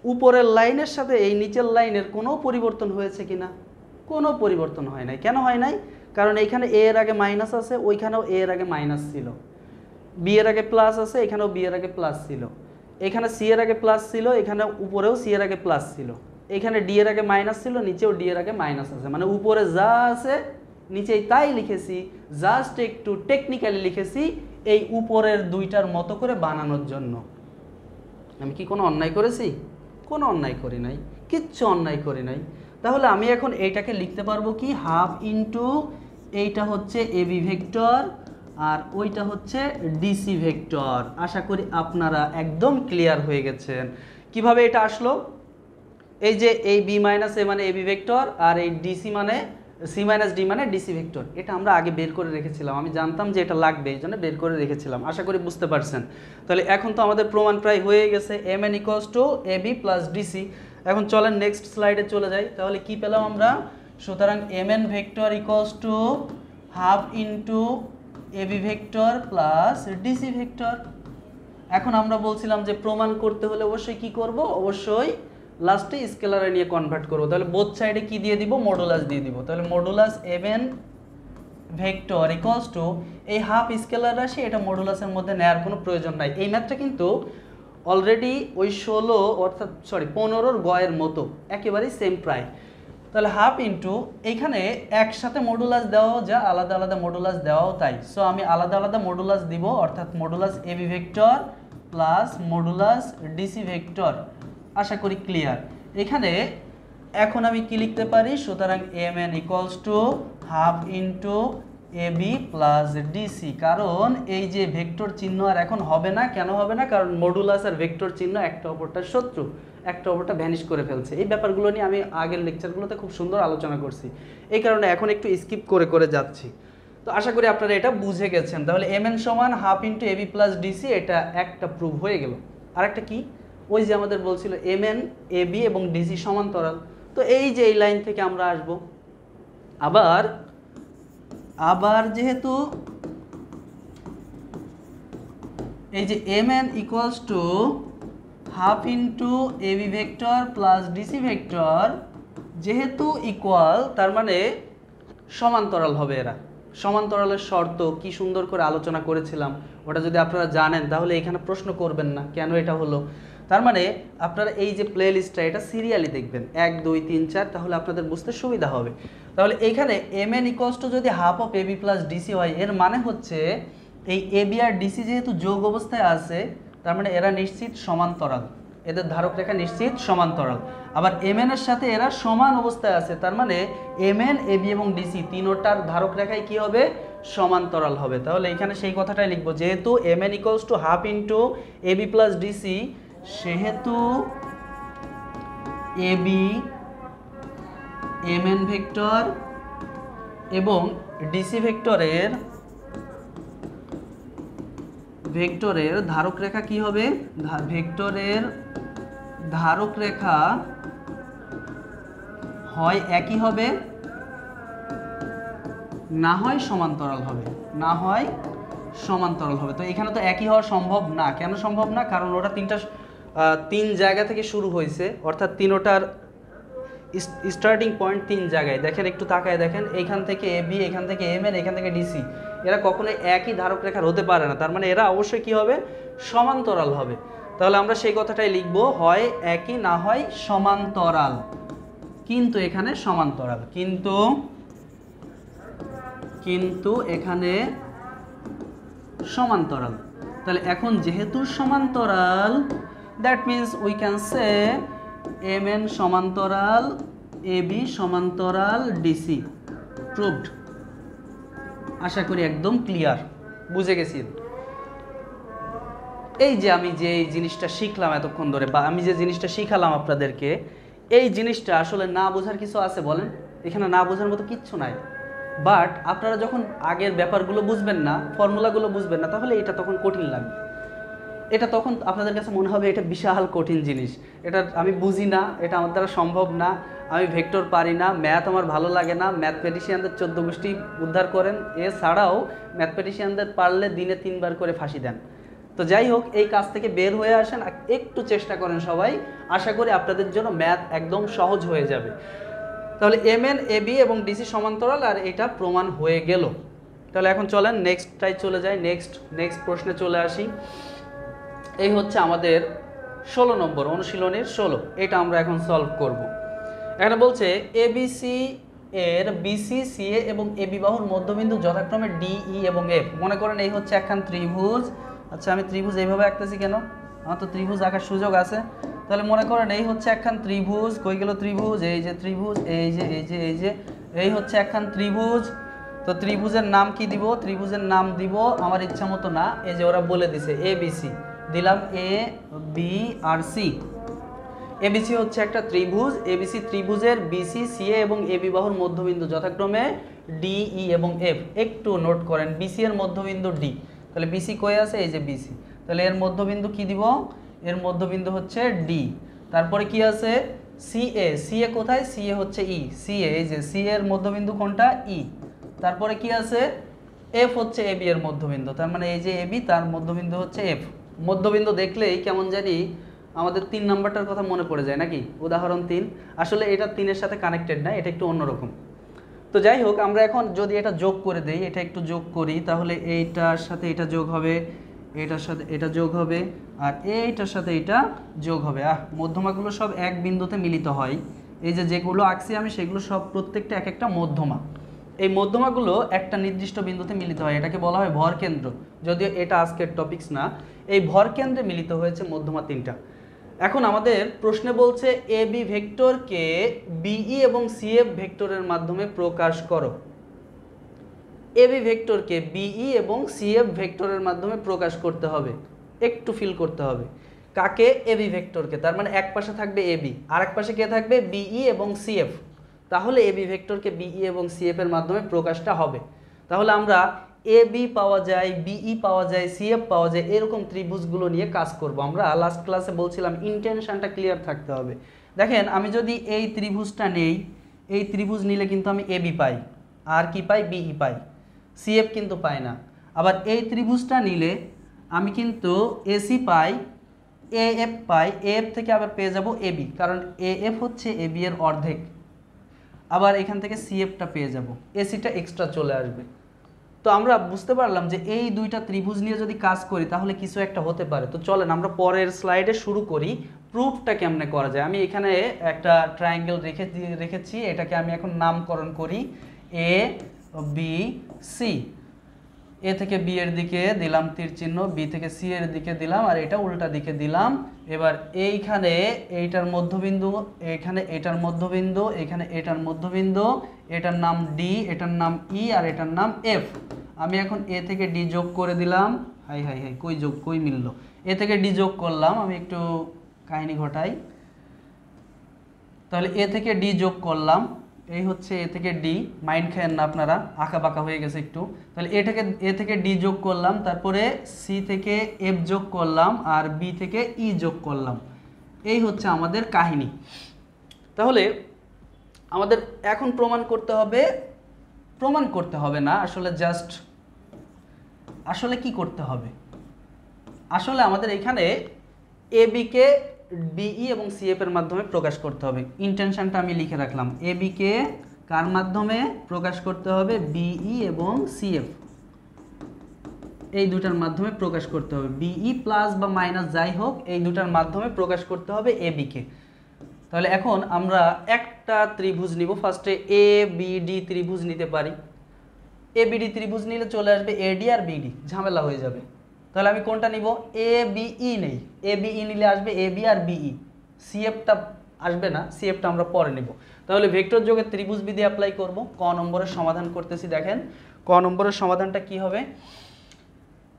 উপরের লাইনের সাথে এই নিচের লাইনের কোনো পরিবর্তন হয়েছে কিনা, কোনো পরিবর্তন হয় নাই। কেন হয় নাই, কারণ এইখানে এ এর আগে মাইনাস আছে, ওইখানেও এ এর আগে মাইনাস ছিল, বি এর আগে প্লাস আছে, এখানেও বি এর আগে প্লাস ছিল, এখানে সি এর আগে প্লাস ছিল, এখানে উপরেও সি এর আগে প্লাস ছিল, এখানে ডি এর আগে মাইনাস ছিল, নিচেও ডি এর আগে মাইনাস আছে। মানে উপরে যা আছে নিচেই তাই লিখেছি, জাস্ট একটু টেকনিক্যালি লিখেছি এই উপরের দুইটার মতো করে বানানোর জন্য। আমি কি কোনো অন্যায় করেছি, কোনো অন্যায় করি নাই, কিচ্ছু অন্যায় করি নাই। তাহলে আমি এখন এইটাকে লিখতে পারবো কি, হাফ ইন্টু এইটা হচ্ছে এ বি ভেক্টর আর ওইটা হচ্ছে ডিসি ভেক্টর। আশা করি আপনারা একদম ক্লিয়ার হয়ে গেছেন কিভাবে এটা আসলো। এই যে এই বি মাইনাস এ মানে এবি ভেক্টর, আর এই ডিসি মানে সি মাইনাস ডি মানে ডিসি ভেক্টর, এটা আমরা আগে বের করে রেখেছিলাম। আমি জানতাম যে এটা লাগবে, এই জন্য বের করে রেখেছিলাম। আশা করি বুঝতে পারছেন। তাহলে এখন তো আমাদের প্রমাণ প্রায় হয়ে গেছে, M N equals to A B plus DC. এখন চলেন নেক্সট স্লাইডে চলে যাই। তাহলে কি পেলাম আমরা? সুতরাং M N vector equals to half into A B vector plus DC vector. এখন আমরা বলছিলাম যে প্রমাণ করতে হলে অবশ্যই কি করব? অবশ্যই লাস্টে স্কেলারে নিয়ে কনভার্ট করব। তাহলে বোথ সাইডে কি দিয়ে দিব? মডুলাস দিয়ে দিব। তাহলে modulus M N vector equals to এই হাফ স্কেলার রাশি, এটা মডুলাসের মধ্যে নেওয়ার কোনো প্রয়োজন নাই। এই ম্যাথটা কিন্তু অলরেডি ওই 16 অর্থাৎ 15-র গয়ের মতো একেবারেই সেম প্রায়। তাহলে হাফ ইন্টু এইখানে একসাথে মডুলাস দেওয়াও যা, আলাদা আলাদা মডুলাস দেওয়াও তাই। সো আমি আলাদা আলাদা মডুলাস দিব, অর্থাৎ modulus AB vector plus modulus DC vector. আশা করি ক্লিয়ার। এখানে এখন আমি কি লিখতে পারি? সুতরাং M N equals to half into A B plus DC. কারণ এই যে ভেক্টর চিহ্ন আর এখন হবে না। কেন হবে না? কারণ মডুলাস আর ভেক্টর চিহ্ন একটা অপরটার শত্রু, একটা অপরটা ভ্যানিশ করে ফেলছে। এই ব্যাপারগুলো নিয়ে আমি আগের লেকচারগুলোতে খুব সুন্দর আলোচনা করছি, এই কারণে এখন একটু স্কিপ করে করে যাচ্ছি। তো আশা করি আপনারা এটা বুঝে গেছেন। তাহলে এম এন সমান half into A B plus DC, এটা একটা প্রুভ হয়ে গেল। আর একটা কি? ওই যে আমাদের বলছিল এম এন এ বি এবং ডিসি সমান্তরাল। তো এই যে এই লাইন থেকে আমরা আসব, আবার যেহেতু এই যে M N equals to half into A B vector plus DC vector, যেহেতু ইকুয়াল তার মানে সমান্তরাল হবে এরা। সমান্তরালের শর্ত কি সুন্দর করে আলোচনা করেছিলাম, ওটা যদি আপনারা জানেন তাহলে এখানে প্রশ্ন করবেন না কেন এটা হলো। তার মানে আপনারা এই যে প্লে লিস্টটা, এটা সিরিয়ালি দেখবেন 1 2 3 4, তাহলে আপনাদের বুঝতে সুবিধা হবে। তাহলে এইখানে এম এন ইকুয়ালস টু যদি half of A B plus DC হয়, এর মানে হচ্ছে এই এ বি আর ডিসি যেহেতু যোগ অবস্থায় আছে, তার মানে এরা নিশ্চিত সমান্তরাল, এদের ধারক রেখা নিশ্চিত সমান্তরাল। আবার এম এন এর সাথে এরা সমান অবস্থায় আছে, তার মানে এম এন এ বি এবং ডিসি তিনোটার ধারক রেখায় কি হবে? সমান্তরাল হবে। তাহলে এখানে সেই কথাটাই লিখবো, যেহেতু M N equals to half into A B plus DC, সেহেতু A B M N vector এবং ডিসি ভেক্টরের ধারক রেখা কি হবে? ভেক্টরের ধারক রেখা হয় একই হবে, না হয় সমান্তরাল হবে, না হয় সমান্তরাল হবে। তো এখানে তো একই হওয়া সম্ভব না। কেন সম্ভব না? কারণ ওটা তিন জায়গা থেকে শুরু হয়েছে, অর্থাৎ তিনোটার স্টার্টিং পয়েন্ট 3 জায়গায়। দেখেন, একটু তাকায় দেখেন, এইখান থেকে এ বি, এখান থেকে এম এন, এখান থেকে ডিসি, এরা কখনোই একই ধারক রেখার হতে পারে না। তার মানে এরা অবশ্যই কি হবে? সমান্তরাল হবে। তাহলে আমরা সেই কথাটাই লিখব, হয় একই না হয় সমান্তরাল। কিন্তু এখানে সমান্তরাল, কিন্তু এখানে সমান্তরাল। তাহলে এখন যেহেতু সমান্তরাল, that means we can say M N সমান্তরাল এ বি সমান্তরাল ডিসি। প্রুভড। আশা করি একদম ক্লিয়ার, বুঝে গেছি। এই যে আমি যে জিনিসটা শিখলাম এতক্ষণ ধরে, বা আমি যে জিনিসটা শিখালাম আপনাদেরকে, এই জিনিসটা আসলে না বোঝার কিছু আছে বলেন? এখানে না বোঝার মতো কিচ্ছু নাই। বাট আপনারা যখন আগের ব্যাপারগুলো বুঝবেন না, ফর্মুলাগুলো বুঝবেন না, তাহলে এটা তখন কঠিন লাগবে। এটা তখন আপনাদের কাছে মনে হবে এটা বিশাল কঠিন জিনিস, এটা আমি বুঝি না, এটা আমার দ্বারা সম্ভব না, আমি ভেক্টর পারি না, ম্যাথ আমার ভালো লাগে না। ম্যাথমেটিশিয়ানদের 14 গোষ্ঠী উদ্ধার করেন, এছাড়াও ম্যাথমেটিশিয়ানদের পারলে দিনে 3 বার করে ফাঁসি দেন। তো যাই হোক, এই কাজ থেকে বের হয়ে আসেন, একটু চেষ্টা করেন সবাই। আশা করি আপনাদের জন্য ম্যাথ একদম সহজ হয়ে যাবে। তাহলে এম এন এ বি এবং ডিসি সমান্তরাল, আর এটা প্রমাণ হয়ে গেল। তাহলে এখন চলেন নেক্সটটাই চলে যাই, নেক্সট প্রশ্নে চলে আসি। এই হচ্ছে আমাদের 16 নম্বর অনুশীলনের 16। এটা আমরা এখন সলভ করব। এখানে বলছে এবিসি এর বিসি সিএ এবং এবি বাহুর মধ্যবিন্দু যথাক্রমে ডি ই এবং এফ। মনে করেন এই হচ্ছে একখান ত্রিভুজ। আচ্ছা, আমি ত্রিভুজ এইভাবে আঁকতেছি কেন? আমার তো ত্রিভুজ আঁকার সুযোগ আছে। তাহলে মনে করেন এই হচ্ছে একখান ত্রিভুজ। কই গেল ত্রিভুজ? এই যে ত্রিভুজ, এই যে এই হচ্ছে একখান ত্রিভুজ। তো ত্রিভুজের নাম কি দিব? ত্রিভুজের নাম দিব আমার ইচ্ছা মতো না, এই যে ওরা বলে দিছে ABC, দিলাম A B R C। ABC হচ্ছে একটা ত্রিভুজ, ABC ত্রিভুজের BC CA এবং AB বাহুর মধ্যবিন্দু যথাক্রমে DE এবং F। একটু নোট করেন, BC এর মধ্যবিন্দু D, তাহলে BC কই আছে? এই যে BC, তাহলে এর মধ্যবিন্দু কি দিব? এর মধ্যবিন্দু হচ্ছে D। তারপরে কি আছে? CA, CA কোথায়? CA হচ্ছে E, CA এই যে CA এর মধ্যবিন্দু কোনটা? E। তারপরে কি আছে? F হচ্ছে AB এর মধ্যবিন্দু, তার মানে এই যে AB তার মধ্যবিন্দু হচ্ছে F। মধ্যবিন্দু দেখলেই কেমন জানি আমাদের 3 নাম্বারটার কথা মনে পড়ে যায় নাকি? উদাহরণ 3, আসলে এটা 3-এর সাথে কানেক্টেড না, এটা একটু অন্যরকম। তো যাই হোক, আমরা এখন যদি এটা যোগ করে দেই, এটা একটু যোগ করি, তাহলে এইটার সাথে এটা যোগ হবে, এটার সাথে এটা যোগ হবে, আর এইটার সাথে এটা যোগ হবে। মধ্যমাগুলো সব এক বিন্দুতে মিলিত হয়। এই যে যেগুলো আঁকছি আমি সেগুলো সব প্রত্যেকটা এক একটা মধ্যমা। এই মধ্যমাগুলো একটা নির্দিষ্ট বিন্দুতে মিলিত হয়, এটাকে বলা হয় ভরকেন্দ্র। যদিও এটা আজকের টপিকস না, এই ভরকেন্দ্রে মিলিত হয়েছে মধ্যমা 3টা। এখন আমাদের প্রশ্নে বলছে AB ভেক্টরকে BE এবং CF ভেক্টরের মাধ্যমে প্রকাশ করো। AB ভেক্টরকে BE এবং CF ভেক্টরের মাধ্যমে প্রকাশ করতে হবে। একটু ফিল করতে হবে, কাকে? AB ভেক্টরকে, তার মানে এক পাশে থাকবে AB আর এক পাশে কে থাকবে? BE এবং CF। তাহলে AB ভেক্টরকে BE এবং CF এর মাধ্যমে প্রকাশটা হবে। তাহলে আমরা AB পাওয়া যায়, BE পাওয়া যায়, CF পাওয়া যায়, এরকম ত্রিভুজগুলো নিয়ে কাজ করব। আমরা লাস্ট ক্লাসে বলছিলাম ইন্টেনশনটা ক্লিয়ার থাকতে হবে। দেখেন, আমি যদি এই ত্রিভুজটা নেই, এই ত্রিভুজ নিলে কিন্তু আমি AB পাই, আর কি পাই? BE পাই, CF কিন্তু পাই না। আবার এই ত্রিভুজটা নিলে আমি কিন্তু AC পাই, AF পাই, AF থেকে আবার পেয়ে যাব AB, কারণ AF হচ্ছে AB এর অর্ধেক। আবার এখান থেকে CFটা পেয়ে যাব, ACটা এক্সট্রা চলে আসবে। তো আমরা বুঝতে পারলাম যে এই দুইটা ত্রিভুজ নিয়ে যদি কাজ করি তাহলে কিছু একটা হতে পারে। তো চলেন আমরা পরের স্লাইডে শুরু করি প্রুফটা কেমনে করা যায়। আমি এখানে একটা ট্রায়াঙ্গেল রেখেছি, এটাকে আমি এখন নামকরণ করি ABC। A থেকে B এর দিকে দিলাম তীর চিহ্ন, B থেকে C এর দিকে দিলাম, আর এটা উল্টা দিকে দিলাম। এবার এইখানে এইটার মধ্যবিন্দু, এখানে এটার মধ্যবিন্দু, এখানে এটার মধ্যবিন্দু, এটার নাম D, এটার নাম E, আর এটার নাম F। আমি এখন A থেকে D যোগ করে দিলাম। হাই হাই হাই, কই মিলল? A থেকে D যোগ করলাম, আমি একটু কাহিনী ঘটাই। তাহলে A থেকে D যোগ করলাম, এই হচ্ছে A থেকে D, মাইন্ড খায়েন না আপনারা, আঁকা বাঁকা হয়ে গেছে একটু। তাহলে A থেকে D যোগ করলাম, তারপরে C থেকে F যোগ করলাম, আর B থেকে E যোগ করলাম। এই হচ্ছে আমাদের কাহিনী। তাহলে আমাদের এখন প্রমাণ করতে হবে না, আসলে কি করতে হবে? আসলে আমাদের এখানে AB কে BE এবং CF এর মাধ্যমে প্রকাশ করতে হবে। ইন্টেনশনটা আমি লিখে রাখলাম, AB কে কার মাধ্যমে প্রকাশ করতে হবে? BE এবং CF, এই দুটার মাধ্যমে প্রকাশ করতে হবে। BE প্লাস বা মাইনাস যাই হোক, এই দুটার মাধ্যমে প্রকাশ করতে হবে AB কে। তাহলে এখন আমরা একটা ত্রিভুজ নিব। ফার্স্টে ABD ত্রিভুজ নিতে পারি। ABD ত্রিভুজ নিলে চলে আসবে AD আর BD, ঝামেলা হয়ে যাবে। তাহলে আমি কোনটা নিব? ABE নেই, ABE নিলে আসবে AB আর BE, CFটা আসবে না, CFটা আমরা পরে নিব। তাহলে ভেক্টর যোগের ত্রিভুজ বিধি অ্যাপ্লাই করব। ক নম্বরের সমাধান করতেছি, দেখেন ক নম্বরের সমাধানটা কি হবে।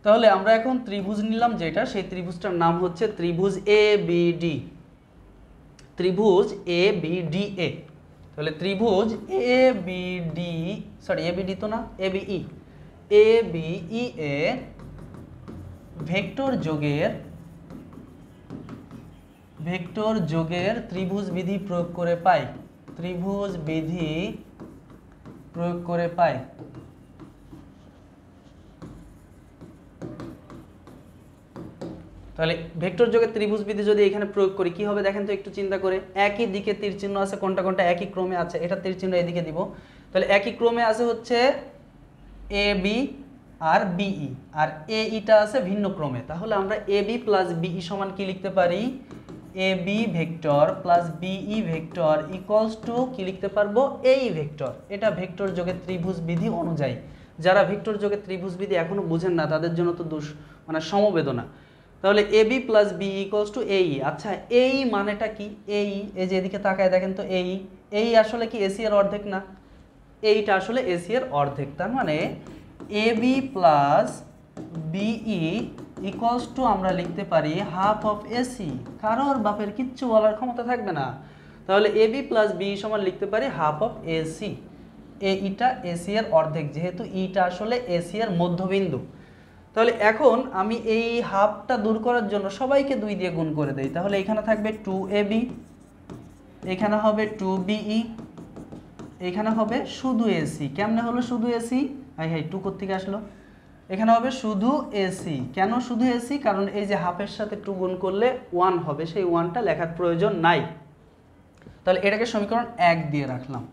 তাহলে আমরা এখন ত্রিভুজ নিলাম যেটা, সেই ত্রিভুজটার নাম হচ্ছে ত্রিভুজ ABD, ত্রিভুজ ABDA। তাহলে ত্রিভুজ ABD তো না, ABE এ ভেক্টর যোগের ত্রিভুজ বিধি প্রয়োগ করে পাই, তাহলে ভেক্টর যোগের ত্রিভুজ বিধি যদি এখানে প্রয়োগ করি কি হবে দেখেন তো একটু চিন্তা করে। একই দিকে তীর চিহ্ন আছে, কোনটা একই ক্রমে আছে, এটা তীর চিহ্ন এদিকে দিব। তাহলে একই ক্রমে আছে হচ্ছে AB আর BE, আর AEটা আছে ভিন্ন ক্রমে। তাহলে আমরা AB প্লাস BE সমান কি লিখতে পারি? AB vector plus BE vector equals to কি লিখতে পারবো? AE vector. এটা ভেক্টর যোগের ত্রিভুজ বিধি অনুযায়ী। যারা ভেক্টর যোগের ত্রিভুজ বিধি এখনো বুঝেন না তাদের জন্য তো সমবেদনা। তাহলে AB plus BE equals to AE। আচ্ছা, AE মানেটা কি? AE এই যে এদিকে তাকায় দেখেন তো, AE আসলে কি AC এর অর্ধেক না? এইটা আসলে এসি এর অর্ধেক। তার মানে A B plus BE equals to আমরা লিখতে পারি হাফ অফ এসি। কারোর বাপের কিচ্ছু বলার ক্ষমতা থাকবে না। তাহলে এ বি প্লাস বিই সমান লিখতে পারি হাফ অফ এসি। এইটা এসি এর অর্ধেক, যেহেতু ইটা আসলে এসি এর মধ্যবিন্দু। তাহলে এখন আমি এই হাফটা দূর করার জন্য সবাইকে 2 দিয়ে গুণ করে দেই। তাহলে এখানে থাকবে 2ab, এখানে হবে 2be, এখানে হবে শুধু এসি। কেমনে হলো শুধু এসি? হাই হাই, 2 কোত্থেকে আসলো? এখানে হবে শুধু এসি। কেন শুধু এসি? কারণ এই যে হাফের সাথে 2 গুণ করলে 1 হবে, সেই 1টা লেখার প্রয়োজন নাই। তাহলে এটাকে সমীকরণ 1 দিয়ে রাখলাম।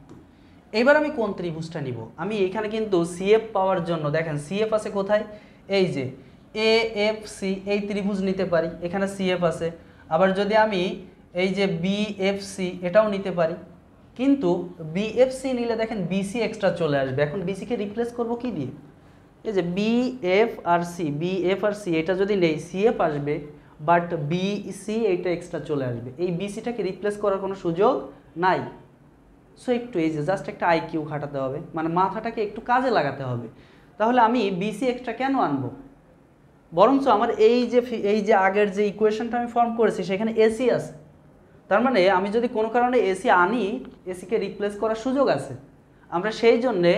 এবার আমি কোন ত্রিভুজটা নিব? আমি এখানে কিন্তু সিএফ পাওয়ার জন্য, দেখেন সিএফ আছে কোথায়, এই যে এ এফ সি, এই ত্রিভুজ নিতে পারি, এখানে সিএফ আছে। আবার যদি আমি এই যে বিএফসি এটাও নিতে পারি, কিন্তু বিএফসি নিলে দেখেন বিসি এক্সট্রা চলে আসবে। এখন বিসিকে রিপ্লেস করব কি দিয়ে? এই যে বিএফ আর সি, এটা যদি নেই সিএফ আসবে, বাট বিসি এইটা এক্সট্রা চলে আসবে। এই বিসিটাকে রিপ্লেস করার কোনো সুযোগ নাই। সো একটু এই যে জাস্ট একটা আইকিউ খাটাতে হবে, মানে মাথাটাকে একটু কাজে লাগাতে হবে। তাহলে আমি বিসি এক্সট্রা কেন আনবো? বরঞ্চ আমার এই যে আগের যে ইকুয়েশনটা আমি ফর্ম করেছি সেখানে এসি আছে। তার মানে আমি যদি কোনো কারণে এসি আনি, এসিকে রিপ্লেস করার সুযোগ আছে। আমরা সেই জন্যে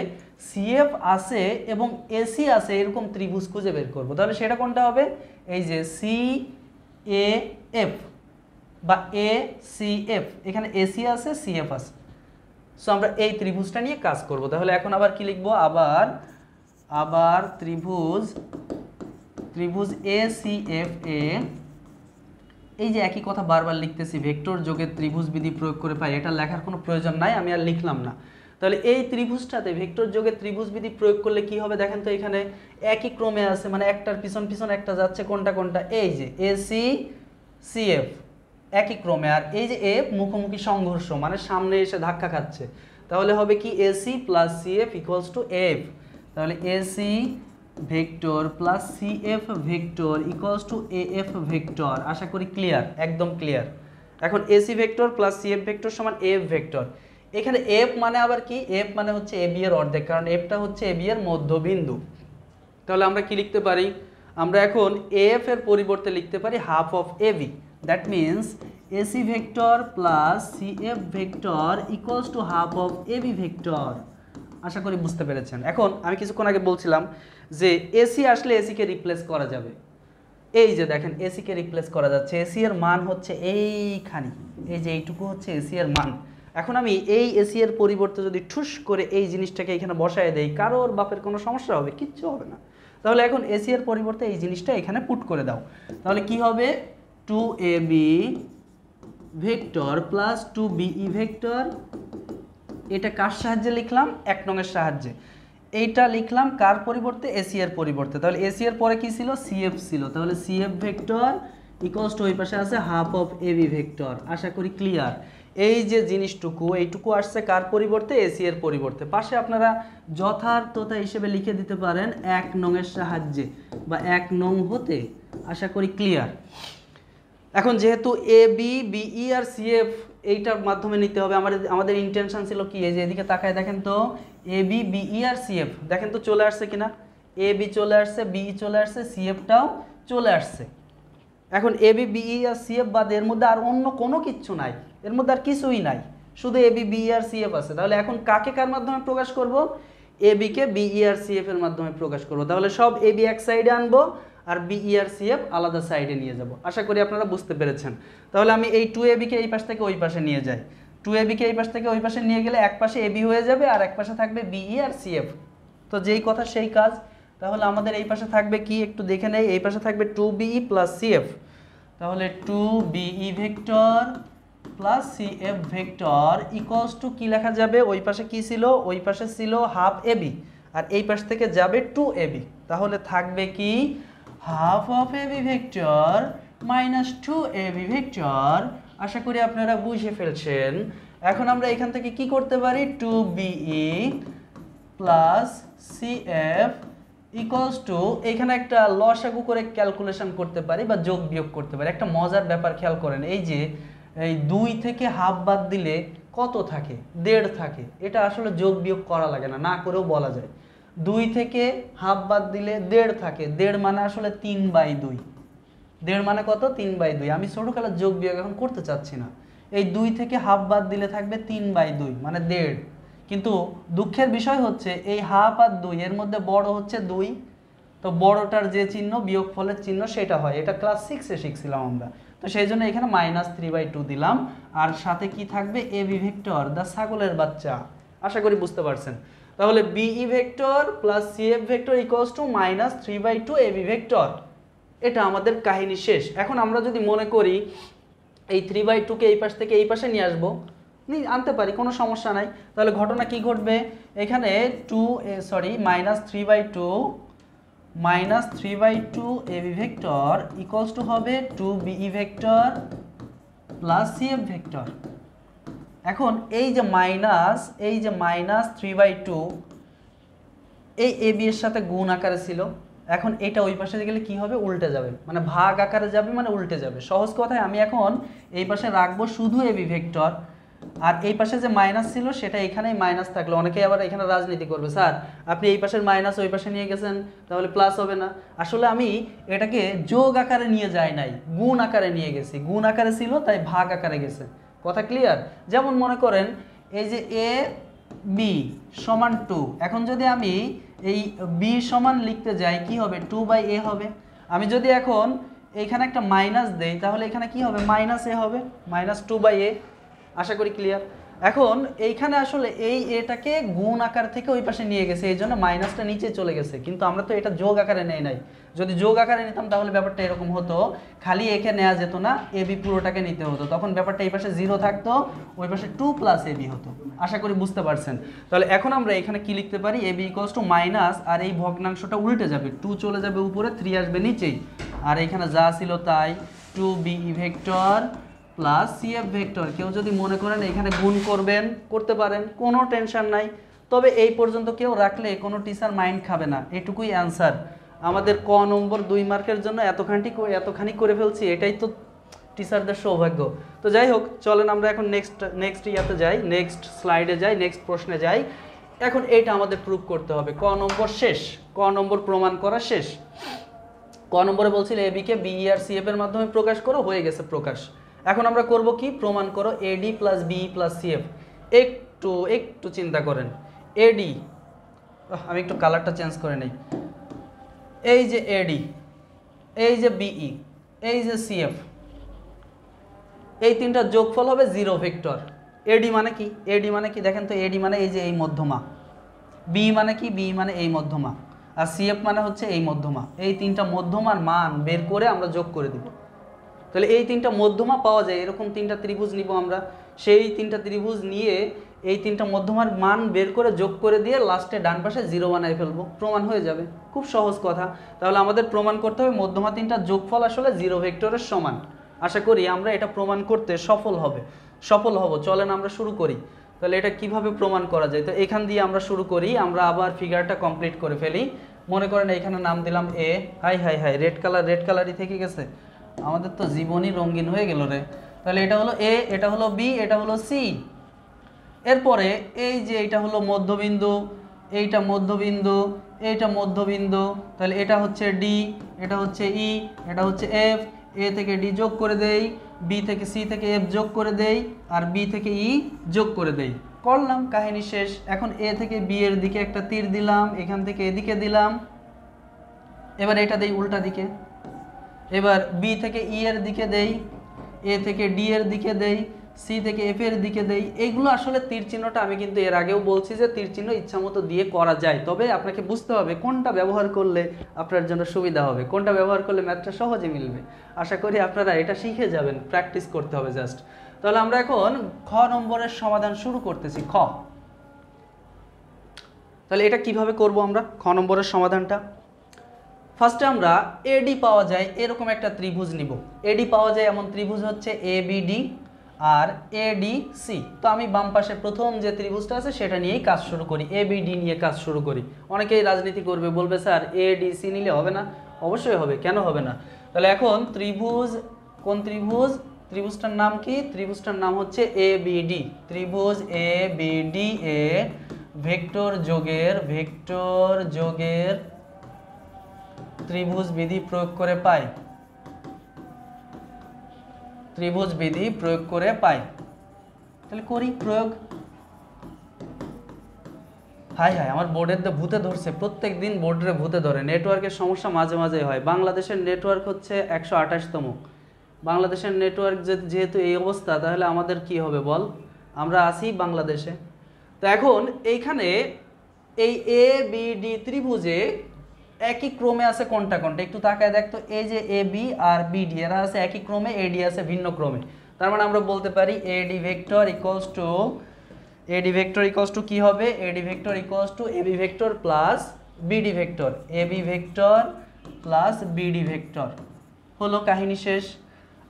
সিএফ আছে এবং এসি আছে এরকম ত্রিভুজ খুঁজে বের করবো। তাহলে সেটা কোনটা হবে? এই যে সি এ এফ বা এ সি এফ, এখানে এসি আছে সিএফ আছে। সো আমরা এই ত্রিভুজটা নিয়ে কাজ করব। তাহলে এখন আবার কি লিখবো? আবার ত্রিভুজ এ সি এফ এ, এই যে একই কথা বারবার লিখতেছি, ভেক্টর যোগের ত্রিভুজ বিধি প্রয়োগ করে পাই, এটা লেখার কোনো প্রয়োজন নাই, আমি আর লিখলাম না। তাহলে এই ত্রিভুজটাতে ভেক্টর যোগের ত্রিভুজ বিধি প্রয়োগ করলে কি হবে দেখেন তো, এখানে একই ক্রমে আছে, মানে একটার পিছন পিছন একটা যাচ্ছে। কোনটা? এই যে এসি সিএফ একই ক্রমে, আর এই যে এফ মুখোমুখি সংঘর্ষ, মানে সামনে এসে ধাক্কা খাচ্ছে। তাহলে হবে কি AC plus CF equals to F. তাহলে AC vector plus CF vector equals to AF vector. আশা করি ক্লিয়ার, একদম ক্লিয়ার। এখন AC vector plus CF vector সমান এফ ভেক্টর। এখানে এফ মানে আবার কি? এফ মানে হচ্ছে এবি এর অর্ধেক, কারণ এফটা হচ্ছে এবি এর মধ্যবিন্দু। তাহলে আমরা কি লিখতে পারি? আমরা এখন এফ এর পরিবর্তে লিখতে পারি half of AB. That means AC vector plus CF vector equals to half of AB vector. আশা করি বুঝতে পেরেছেন। এখন আমি কিছুক্ষণ আগে বলছিলাম যে এসি আসলে এসিকে রিপ্লেস করা যাবে। এই যে দেখেন এসিকে রিপ্লেস করা যাচ্ছে। এসি এর মান হচ্ছে এইখানে, এই যে এইটুকু হচ্ছে এসি এর মান। এখন আমি এই এসি এর পরিবর্তে যদি ঠুস করে এই জিনিসটাকে এখানে বসায় দেই, কারোর বাপের কোনো সমস্যা হবে? কিচ্ছু হবে না। তাহলে এখন এসি এর পরিবর্তে এই জিনিসটা এখানে পুট করে দাও। তাহলে কি হবে? 2ab vector plus 2be vector. এটা কার সাহায্যে লিখলাম? 1 নং এর সাহায্যে। এইটা লিখলাম কার পরিবর্তে? এসি এর পরিবর্তে। তাহলে এসি এর পরে কি ছিল? সিএফ ছিল। তাহলে সিএফ ভেক্টর ইকুয়ালস টু ওই পাশে আছে হাফ অফ এবি ভেক্টর। আশা করি ক্লিয়ার। এই যে জিনিসটুকু, এইটুকু আসছে কার পরিবর্তে? এসি এর পরিবর্তে। পাশে আপনারা যথার্থতা হিসেবে লিখে দিতে পারেন 1 নং এর সাহায্যে বা 1 নং হতে। আশা করি ক্লিয়ার। এখন যেহেতু এ বি বিই আর সিএফ এইটার মাধ্যমে নিতে হবে, আমাদের ইন্টেনশন ছিল কি? এই যে এদিকে তাকায় দেখেন তো, এ বি বিই আর সিএফ দেখেন তো চলে আসছে কিনা? এ বি চলে আসছে, বিই চলে আসছে, সিএফটাও চলে আসছে। এখন এ বি বিই আর সিএফ বাদ এর মধ্যে আর অন্য কোনো কিচ্ছু নাই, এর মধ্যে আর কিছুই নাই, শুধু এ বি বিই আর সিএফ আছে। তাহলে এখন কাকে কার মাধ্যমে প্রকাশ করব? এ বিকে বিই আর সিএফ এর মাধ্যমে প্রকাশ করব। তাহলে সব এ বি এক সাইডে আনবো আর বিই আর সিএফ আলাদা সাইডে নিয়ে যাব। আশা করি আপনারা বুঝতে পেরেছেন। তাহলে আমি এই 2ab কে এই পাশ থেকে ওই পাশে নিয়ে যাই। 2ab কে এই পাশ থেকে ওই পাশে নিয়ে গেলে এক পাশে ab হয়ে যাবে আর এক পাশে থাকবে বিই আর সিএফ। তো যেই কথা সেই কাজ। তাহলে আমাদের এই পাশে থাকবে কি একটু দেখে নেই। এই পাশে থাকবে 2be প্লাস সিএফ। তাহলে 2be vector plus CF vector equals to কি লেখা যাবে? ওই পাশে কি ছিল? ওই পাশে ছিল হাফ এবি আর এই পাশ থেকে যাবে 2ab। তাহলে থাকবে কি? Half of AB vector minus 2ab vector. আশা করি আপনারা বুঝে ফেলছেন। এখন আমরা এখান থেকে কি করতে পারি? 2be plus CF equals two, এখানে একটা লসাগু করে ক্যালকুলেশন করতে পারি বা যোগ বিয়োগ করতে পারি। একটা মজার ব্যাপার খেয়াল করেন, এই যে এই 2 থেকে হাফ বাদ দিলে কত থাকে? 1.5 থাকে। এটা আসলে যোগ বিয়োগ করা লাগে না, না করেও বলা যায়। 2 থেকে হাফ বাদ দিলে 1.5 থাকে। 1.5 মানে আসলে 3/2। 1.5 মানে কত? 3/2। আমি ছোটখাটো যোগ বিয়োগ এখন করতে চাচ্ছি না। এই 2 থেকে হাফ বাদ দিলে থাকবে 3/2 মানে 1.5। কিন্তু দুঃখের বিষয় হচ্ছে এই হাফ আর 2 এর মধ্যে বড় হচ্ছে 2, তো বড়টার যে চিহ্ন বিয়োগফলের চিহ্ন সেটা হয়। এটা ক্লাস 6-এ শিখছিলাম আমরা। তো সেই জন্য এখানে -3/2 দিলাম। আর সাথে কি থাকবে? এবি ভেক্টর, দা ছাগলের বাচ্চা। আশা করি বুঝতে পারছেন। তাহলে BE vector plus CF vector equals to -3/2 AB vector. এটা আমাদের কাহিনী শেষ। এখন আমরা যদি মনে করি এই 3/2কে এই পাশ থেকে এই পাশে নিয়ে আসবো, আনতে পারি, কোনো সমস্যা নাই। তাহলে ঘটনা কি ঘটবে? এখানে -3/2 এবি ভেক্টর ইকুয়ালস টু হবে 2বিই ভেক্টর প্লাস সিএফ ভেক্টর। এখন এই যে -3/2 এই এবি এর সাথে গুণ আকারে ছিল, এখন এটা ওই পাশে গেলে কি হবে? উল্টে যাবে, মানে ভাগ আকারে যাবে, মানে উল্টে যাবে। সহজ কথায় আমি এখন এই পাশে রাখবো শুধু এবি ভেক্টর, আর এই পাশে যে মাইনাস ছিল সেটা এখানেই মাইনাস থাকলো। অনেকেই আবার এখানে রাজনীতি করবে, স্যার আপনি এই পাশের মাইনাস ওই পাশে নিয়ে গেছেন, তাহলে প্লাস হবে না। আসলে আমি এটাকে যোগ আকারে নিয়ে যাই নাই, গুণ আকারে নিয়ে গেছি। গুণ আকারে ছিল তাই ভাগ আকারে গেছে। কথা ক্লিয়ার? যেমন মনে করেন এই যে এ বি সমান 2, এখন যদি আমি এই বি সমান লিখতে যাই কি হবে? 2/a হবে। আমি যদি এখন এইখানে একটা মাইনাস দেই তাহলে এখানে কি হবে? -a হবে, -2/a। আশা করি ক্লিয়ার। এখন এইখানে আসলে এই এটাকে গুণ আকার থেকে ওই পাশে নিয়ে গেছে, এই জন্য মাইনাসটা নিচে চলে গেছে, কিন্তু আমরা তো এটা যোগ আকারে নেই নাই। যদি যোগ আকারে নিতাম তাহলে ব্যাপারটা এরকম হতো, খালি একে নেওয়া যেত না, এবি পুরোটাকে নিতে হতো, তখন ব্যাপারটা এই পাশে 0 থাকতো, ওই পাশে 2 + ab হতো। আশা করি বুঝতে পারছেন। তাহলে এখন আমরা এখানে কি লিখতে পারি? ab = মাইনাস, আর এই ভগ্নাংশটা উল্টে যাবে, 2 চলে যাবে উপরে, 3 আসবে নিচেই, আর এখানে যা ছিল তাই 2বিই ভেক্টর প্লাস সিএফ ভেক্টর। কেউ যদি মনে করেন এখানে গুণ করবেন, করতে পারেন, কোনো টেনশন নাই। তবে এই পর্যন্ত কেউ রাখলে কোনো টিচার মাইন্ড খাবে না, এটুকুই অ্যান্সার। আমাদের ক নম্বর 2 মার্কের জন্য এতখানি করে ফেলছি, এটাই তো টিচারদের সৌভাগ্য। তো যাই হোক, চলেন আমরা এখন নেক্সট ইয়াতে যাই, নেক্সট স্লাইডে যাই, নেক্সট প্রশ্নে যাই। এখন এইটা আমাদের প্রুভ করতে হবে। ক নম্বর শেষ, ক নম্বর প্রমাণ করা শেষ। ক নম্বরে বলছিল এবি কে বিই আর সিএফ এর মাধ্যমে প্রকাশ করো, হয়ে গেছে প্রকাশ। এখন আমরা করব কি? প্রমাণ করো AD plus BE plus CF. একটু চিন্তা করেন। এডি, আমি একটু কালারটা চেঞ্জ করে নেই। এই যে এডি, এই যে বিই, এই যে সিএফ, এই তিনটা যোগফল হবে 0 ভেক্টর। এডি মানে কি? এডি মানে কি দেখেন তো? এডি মানে এই যে এই মধ্যমা। বি মানে কি? বি মানে এই মধ্যমা। আর সিএফ মানে হচ্ছে এই মধ্যমা। এই তিনটা মধ্যমার মান বের করে আমরা যোগ করে দেব। তাহলে এই তিনটা মধ্যমা পাওয়া যায়, এরকম তিনটা ত্রিভুজ নিব আমরা, সেই তিনটা ত্রিভুজ নিয়ে এই তিনটা মধ্যমার মান বের করে যোগ করে দিয়ে লাস্টে ডান পাশে 0 বানায় ফেলবো, প্রমাণ হয়ে যাবে। খুব সহজ কথা। তাহলে আমাদের প্রমাণ করতে হবে মধ্যমা তিনটা যোগফল আসলে 0 ভেক্টরের সমান। আশা করি আমরা এটা প্রমাণ করতে সফল হব। চলেন আমরা শুরু করি। তাহলে এটা কিভাবে প্রমাণ করা যায়? তো এখান দিয়ে আমরা শুরু করি, আমরা আবার ফিগারটা কমপ্লিট করে ফেলি। মনে করেন এখানে নাম দিলাম এ। হাই রেড কালারই থেকে গেছে, আমাদের তো জীবনই রঙিন হয়ে গেল রে। তাহলে এটা হলো এ, এটা হলো বি, এটা হলো সি। এরপরে এই যে এটা হলো মধ্যবিন্দু, এইটা মধ্যবিন্দু, এইটা মধ্যবিন্দু, তাহলে এটা হচ্ছে ডি, এটা হচ্ছে ই, এটা হচ্ছে এফ। এ থেকে ডি যোগ করে দেই, বি থেকে সি থেকে এফ যোগ করে দেই, আর বি থেকে ই যোগ করে দেই। করলাম, কাহিনী শেষ। এখন এ থেকে বি এর দিকে একটা তীর দিলাম, এখান থেকে এদিকে দিলাম। এবার এটা দেই উল্টা দিকে। এবার বি থেকে ই এর দিকে দেই, এ থেকে ডি এর দিকে দেই, সি থেকে এফ এর দিকে দেই। এইগুলো আসলে তীর চিহ্নটা আমি কিন্তু এর আগেও বলছি যে তীর চিহ্ন ইচ্ছামতো দিয়ে করা যায়, তবে আপনাকে বুঝতে হবে কোনটা ব্যবহার করলে আপনার জন্য সুবিধা হবে, কোনটা ব্যবহার করলে ম্যাথটা সহজে মিলবে। আশা করি আপনারা এটা শিখে যাবেন, প্র্যাকটিস করতে হবে জাস্ট। তাহলে আমরা এখন খ নম্বরের সমাধান শুরু করতেছি। খ, তাহলে এটা কিভাবে করব আমরা খ নম্বরের সমাধানটা? ফার্স্টে আমরা এডি পাওয়া যায় এরকম একটা ত্রিভুজ নিব। এডি পাওয়া যায় এমন ত্রিভুজ হচ্ছে এবিডি আর এডিসি। তো আমি বাম পাশে প্রথম যে ত্রিভুজটা আছে সেটা নিয়েই কাজ শুরু করি, এবিডি নিয়ে কাজ শুরু করি। অনেকেই রাজনীতি করবে, বলবে স্যার এডিসি নিলে হবে না। অবশ্যই হবে, কেন হবে না? তাহলে এখন ত্রিভুজ, কোন ত্রিভুজ? ত্রিভুজটার নাম কি? ত্রিভুজটার নাম হচ্ছে এবিডি। ত্রিভুজ এবিডি এ ভেক্টর যোগের ত্রিভুজ বিধি প্রয়োগ করে পাই। ত্রিভুজ বিধি প্রয়োগ করে পাই। তাহলে করি প্রয়োগ। হাই হাই, আমার বোর্ডের তো ভূতে ধরছে, প্রত্যেক দিন বোর্ডের ভূতে ধরে। নেটওয়ার্কের সমস্যা মাঝে মাঝে হয়। বাংলাদেশের নেটওয়ার্ক হচ্ছে 128তম। বাংলাদেশের নেটওয়ার্ক যেহেতু এই অবস্থা, তাহলে আমাদের কি হবে বল? আমরা আছি বাংলাদেশে। তো এখন এইখানে এই এ বি ডি ত্রিভুজে একই ক্রমে আছে কোনটা কোনটা একটু তাকায় দেখতো। এই যে এ বি আর বিডি এরা আছে একই ক্রমে, এডি আছে ভিন্ন ক্রমে। তার মানে আমরা বলতে পারি এডি ভেক্টর ইকুয়ালস টু কি হবে? AD vector equals to AB vector plus BD vector. AB vector plus BD vector হলো, কাহিনী শেষ।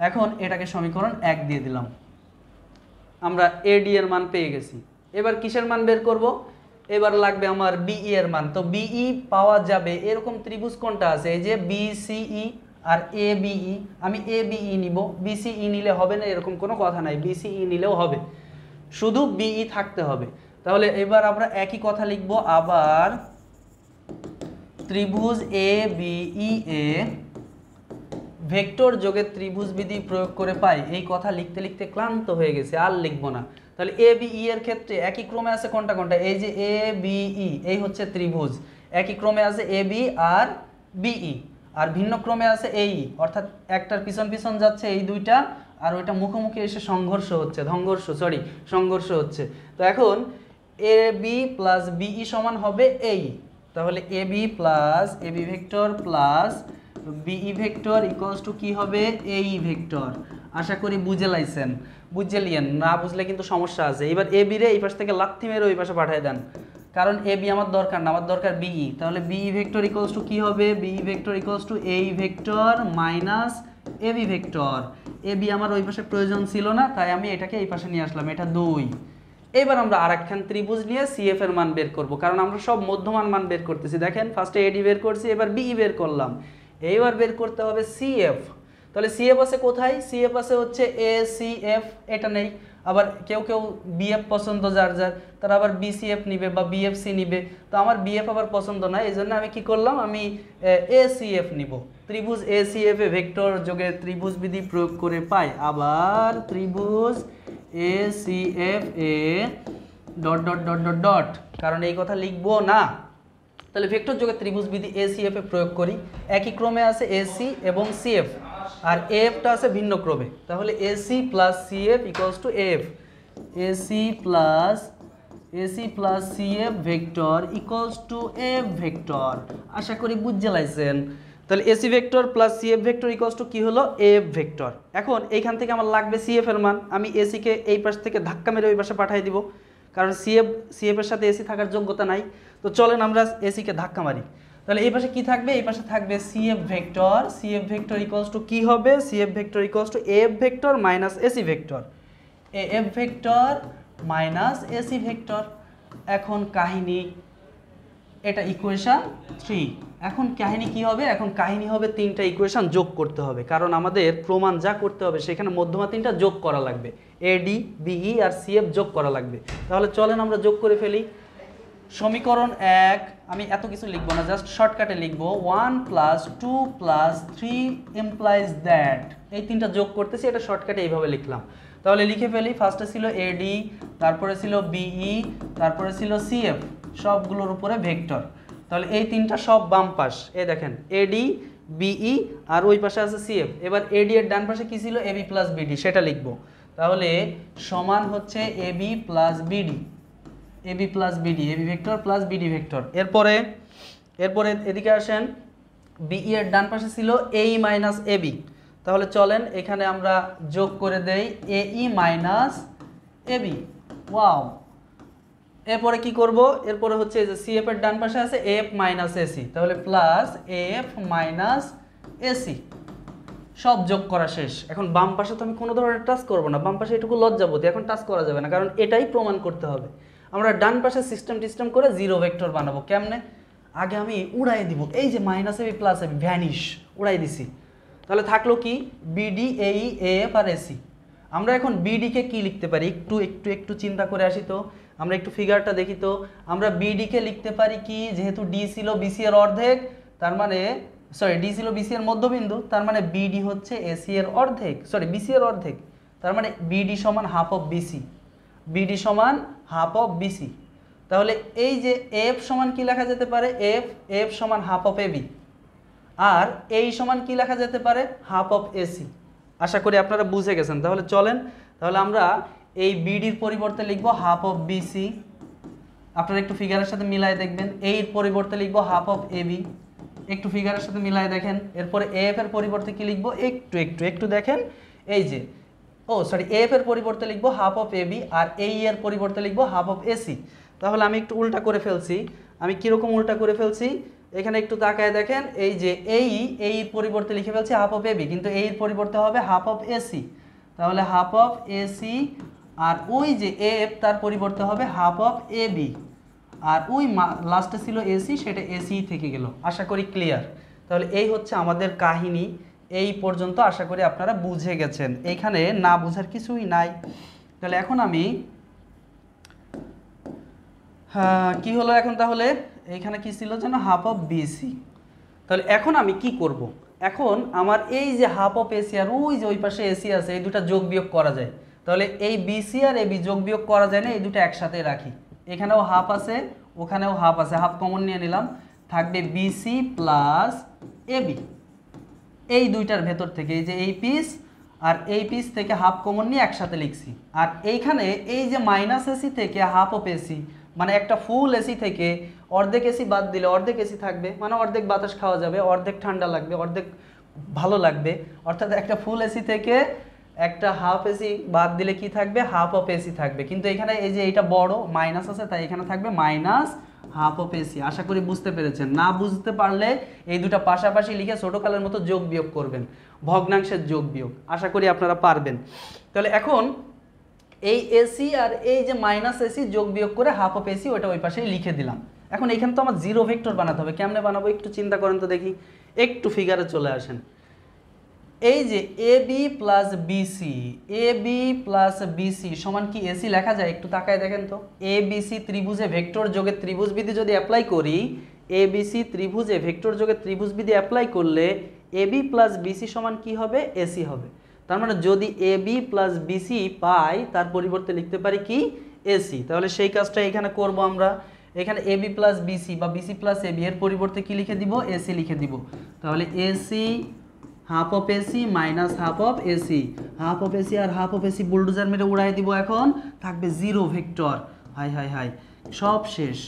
এখন এটাকে সমীকরণ 1 দিয়ে দিলাম। আমরা এডি এর মান পেয়ে গেছি। এবার কিসের মান বের করব? এবার লাগবে আমার বিই এর মান। তো বিই পাওয়া যাবে এরকম ত্রিভুজ কোনটা আছে? এই যে বিসিই আর এ বিই। আমি এ বিই নিব, বিসিই নিলে হবে না এরকম কোনো কথা নাই, বিসিই নিলেও হবে, শুধু বিই থাকতে হবে। তাহলে এবার আমরা একই কথা লিখব, আবার ত্রিভুজ এ বিই এ ভেক্টর যোগের ত্রিভুজ বিধি প্রয়োগ করে পাই। এই কথা লিখতে লিখতে ক্লান্ত হয়ে গেছে, আর লিখবো না। তাহলে এ বিই এর ক্ষেত্রে একই ক্রমে আছে কোনটা কোনটা? এই যে এ বিই, এই হচ্ছে ত্রিভুজ। একই ক্রমে আছে এ বি আর বিই, আর ভিন্ন ক্রমে আছে এই, অর্থাৎ একটার পিছন পিছন যাচ্ছে এই দুইটা, আর ওইটা মুখোমুখি এসে সংঘর্ষ হচ্ছে। তো এখন এ বি প্লাস বিই সমান হবে এই। তাহলে A B plus AB vector plus BE vector equals to কি হবে? এই ভেক্টর। আশা করি বুঝে লাইছেন, বুঝলিয়েন, না বুঝলে কিন্তু সমস্যা আছে। এবার এ বি রে এই পাশ থেকে লাথি মেরে ওই পাশে পাঠিয়ে দেন, কারণ এ বি আমার দরকার না, আমার দরকার বিই। তাহলে বিই ভেক্টর ইকুয়ালস টু কি হবে? বিই ভেক্টর ইকুয়ালস টু এই vector minus AB vector. A B আমার ওই পাশে প্রয়োজন ছিল না, তাই আমি এটাকে এই পাশে নিয়ে আসলাম, এটা 2। এবার আমরা আরেকখান ত্রিভুজ নিয়ে সিএফ এর মান বের করব, কারণ আমরা সব মধ্যমান মান বের করতেছি। দেখেন ফার্স্টে এডি বের করছি, এবার বিই বের করলাম, এইবার বের করতে হবে সিএফ। তাহলে সিএফ আছে কোথায়? সিএফ আছে হচ্ছে এ সিএফ, এটা নেই। আবার কেউ কেউ বিএফ পছন্দ, যার তারা আবার বিসিএফ নিবে বা বিএফসি নিবে। তো আমার বিএফ আবার পছন্দ না, এই জন্য আমি কি করলাম, আমি এসিএফ নিব। ত্রিভুজ এসিএফ এ ভেক্টর যোগে ত্রিভুজ বিধি প্রয়োগ করে পাই। আবার ত্রিভুজ ACF A dot dot dot dot dot, কারণ এই কথা লিখবো না। তাহলে ভেক্টর যোগে ত্রিভুজ বিধি এসিএফ এ প্রয়োগ করি। একই ক্রমে আছে এসি এবং সিএফ, আর এফটা আছে ভিন্ন ক্রমে। তাহলে AC plus CF equals to F. AC plus CF vector equals to F vector. আশা করি বুঝতে লাইছেন। তাহলে AC vector plus CF vector equals to কি হলো? F vector. এখন এইখান থেকে আমার লাগবে সিএফ এর মান। আমি এসিকে এই পাশ থেকে ধাক্কা মেরে ওই পাশে পাঠিয়ে দিব, কারণ সিএফ এর সাথে এসি থাকার যোগ্যতা নাই। তো চলেন আমরা এসিকে ধাক্কা মারি। তাহলে এই পাশে কি থাকবে? এই পাশে থাকবে CF vector. CF vector equals to কি হবে? CF vector equals to F vector minus AC vector. F vector minus AC vector. এখন কাহিনী, এটা ইকুয়েশন 3। এখন কাহিনী কি হবে? এখন কাহিনী হবে 3টা ইকুয়েশন যোগ করতে হবে, কারণ আমাদের প্রমাণ যা করতে হবে সেখানে মধ্যমা 3টা যোগ করা লাগবে। এডি, বিই আর সিএফ যোগ করা লাগবে। তাহলে চলেন আমরা যোগ করে ফেলি। সমীকরণ 1, আমি এত কিছু লিখবো না, জাস্ট শর্টকাটে লিখবো 1 + 2 + 3 ইমপ্লাইজ দ্যাট। এই 3টা যোগ করতেছি, এটা শর্টকাটে এইভাবে লিখলাম। তাহলে লিখে ফেলি। ফার্স্টে ছিল এডি, তারপরে ছিল বিই, তারপরে ছিল সিএফ, সবগুলোর উপরে ভেক্টর। তাহলে এই 3টা সব বাম পাশ, এই দেখেন এডি, বিই আর ওই পাশে আছে সিএফ। এবার এডি এর ডান পাশে কি ছিল? এবি প্লাস বিডি, সেটা লিখবো। তাহলে সমান হচ্ছে AB plus BD, AB plus BD, AB vector plus BD vector. এরপরে এদিকে আসেন, বিই এর ডান পাশে ছিল এই মাইনাস এবি। তাহলে চলেন এখানে আমরা যোগ করে দেই এই মাইনাস এবি। ওয়াও। এরপরে কি করব? এরপরে হচ্ছে যে সিএফ এর ডান পাশে আছে এফ মাইনাস এসি, তাহলে প্লাস এফ মাইনাস এসি। সব যোগ করা শেষ। এখন বাম পাশে তো আমি কোনো ধরনের টাচ করবো না, বাম পাশে এটুকু লজ্জাবতী, এখন টাচ করা যাবে না, কারণ এটাই প্রমাণ করতে হবে। আমরা ডান পাশে সিস্টেম করে জিরো ভেক্টর বানাবো। কেমনে? আগে আমি উড়াই দিব, এই যে minus AB plus AB vanish, উড়াই দিছি। তাহলে থাকলো কি? বিডি, এই, এফ আর এসি। আমরা এখন বিডিকে কি লিখতে পারি একটু একটু একটু চিন্তা করে আসি তো, আমরা একটু ফিগারটা দেখি তো। আমরা বিডিকে লিখতে পারি কি, যেহেতু ডি ছিল বিসি এর অর্ধেক, তার মানে সরি ডি ছিল বিসি এর মধ্যবিন্দু, তার মানে বিডি হচ্ছে এসি এর অর্ধেক, সরি বিসি এর অর্ধেক, তার মানে বিডি সমান হাফ অফ বিসি, বিডি সমান হাফ অফ বিসি। তাহলে এই যে এফ সমান কি লেখা যেতে পারে, এফ এফ সমান হাফ অফ এবি, আর এই সমান কি লেখা যেতে পারে, হাফ অফ এসি। আশা করি আপনারা বুঝে গেছেন। তাহলে চলেন, তাহলে আমরা এই বিডির পরিবর্তে লিখব হাফ অফ বিসি, আপনারা একটু ফিগারের সাথে মিলায় দেখবেন। এর পরিবর্তে লিখব হাফ অফ এবি, একটু ফিগারের সাথে মিলায় দেখেন। এরপরে এফ এর পরিবর্তে কি লিখব, একটু একটু একটু দেখেন, এই যে এফ এর পরিবর্তে লিখব হাফ অফ এবি, আর এই এর পরিবর্তে লিখব হাফ অফ এসি। তাহলে আমি একটু উল্টা করে ফেলছি, আমি কিরকম উল্টা করে ফেলছি, এখানে একটু তাকায় দেখেন, এই যে এই পরিবর্তে লিখে ফেলছি হাফ অফ এবি, কিন্তু এই পরিবর্তে হবে হাফ অফ এসি। তাহলে হাফ অফ এসি, আর ওই যে এফ তার পরিবর্তে হবে হাফ অফ এবি, আর ওই লাস্টে ছিল এসি, সেটা এসি থেকে গেল। আশা করি ক্লিয়ার। তাহলে এই হচ্ছে আমাদের কাহিনী, এই পর্যন্ত আশা করি আপনারা বুঝে গেছেন, এইখানে না বোঝার কিছুই নাই। তাহলে এখন আমি কি হলো এখন, তাহলে এইখানে কি ছিল যেন, হাফ অফ বিসি। তাহলে এখন আমি কি করব, এখন আমার এই যে হাফ অফ এসি আর ওই যে ওই পাশে এসি আছে, এই দুটা যোগ বিয়োগ করা যায়। তাহলে এই বিসি আর এবি যোগ বিয়োগ করা যায় না, এই দুটো একসাথে রাখি। এখানেও হাফ আছে, ওখানেও হাফ আছে, হাফ কমন নিয়ে নিলাম, থাকবে বিসি প্লাস এবি। এই দুইটার ভেতর থেকে এই যে এই পিস আর এই পিস থেকে হাফ কমন নিয়ে একসাথে লিখছি। আর এইখানে এই যে মাইনাস এসি থেকে হাফ অফ এসি, মানে একটা ফুল এসি থেকে অর্ধেক এসি বাদ দিলে অর্ধেক এসি থাকবে, মানে অর্ধেক বাতাস খাওয়া যাবে, অর্ধেক ঠান্ডা লাগবে, অর্ধেক ভালো লাগবে। অর্থাৎ একটা ফুল এসি থেকে একটা হাফ এসি বাদ দিলে কি থাকবে, হাফ অফ এসি থাকবে। কিন্তু এখানে এই যে এটা বড় মাইনাস আছে, তাই এখানে থাকবে মাইনাস হাফ অফ এসি। আশা করি বুঝতে পেরেছেন। না বুঝতে পারলে এই দুটো পাশাপাশি লিখে ছোটকালের মতো যোগ বিয়োগ করবেন, ভগ্নাংশের যোগ বিয়োগ। আশা করি আপনারা পারবেন। তাহলে এখন এই এসি আর এই যে মাইনাস এসি যোগ বিয়োগ করে হাফ অফ এসি ওটা ওই পাশেই লিখে দিলাম। এখন এখানে তো আমার জিরো ভেক্টর বানাতে হবে, কেমনে বানাবো একটু চিন্তা করেন তো দেখি, একটু ফিগারে চলে আসেন। এই যে এ বি প্লাস বিসি, এ বি প্লাস বিসি সমান কি এসি লেখা যায়, একটু তাকায় দেখেন তো। এ বিসি ত্রিভুজে ভেক্টর যোগে ত্রিভুজ বিধি যদি অ্যাপ্লাই করি, এ বিসি ত্রিভুজে ভেক্টর যোগে ত্রিভুজ বিধি অ্যাপ্লাই করলে এ বি প্লাস বিসি সমান কি হবে, এসি হবে। তার মানে যদি এ বি প্লাস বিসি পাই, তার পরিবর্তে লিখতে পারি কি, এসি। তাহলে সেই কাজটা এখানে করব আমরা। এখানে এ বি প্লাস বিসি বা বিসি প্লাস এ বি এর পরিবর্তে কি লিখে দিব, এসি লিখে দিব। তাহলে AC half of AC minus half of AC, half of AC আর হাফ অফ এসি বুলডোজার মেরে উড়াই দিব। এখন থাকবে জিরো ভেক্টর। হাই হাই হাই, সব শেষ,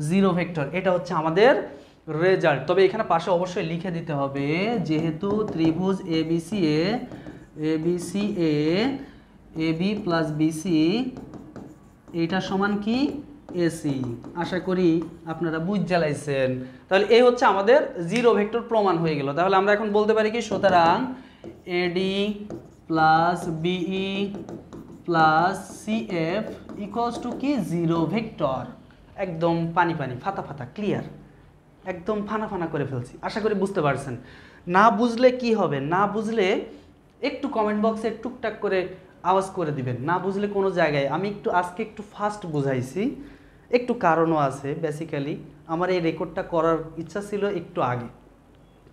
জিরো ভেক্টর। এটা হচ্ছে আমাদের রেজাল্ট। তবে এখানে পাশে অবশ্যই লিখে দিতে হবে, যেহেতু ত্রিভুজ এবিসি এ বি প্লাস বিসি এইটা সমান কি, এসি। আশা করি আপনারা বুঝ জ্বালাইছেন। তাহলে এই হচ্ছে আমাদের জিরো ভেক্টর প্রমাণ হয়ে গেল। তাহলে আমরা এখন বলতে পারি কি, সুতরাং AD plus BE plus CF equals to কি, জিরো ভেক্টর। একদম পানি পানি ফাতা ফাতা ক্লিয়ার, একদম ফানা ফানা করে ফেলছি। আশা করি বুঝতে পারছেন। না বুঝলে কি হবে, না বুঝলে একটু কমেন্ট বক্সে টুকটাক করে আওয়াজ করে দিবেন। না বুঝলে কোনো জায়গায় আমি আজকে একটু ফাস্ট বুঝাইছি, একটু কারণও আছে। বেসিক্যালি আমার এই রেকর্ডটা করার ইচ্ছা ছিল একটু আগে,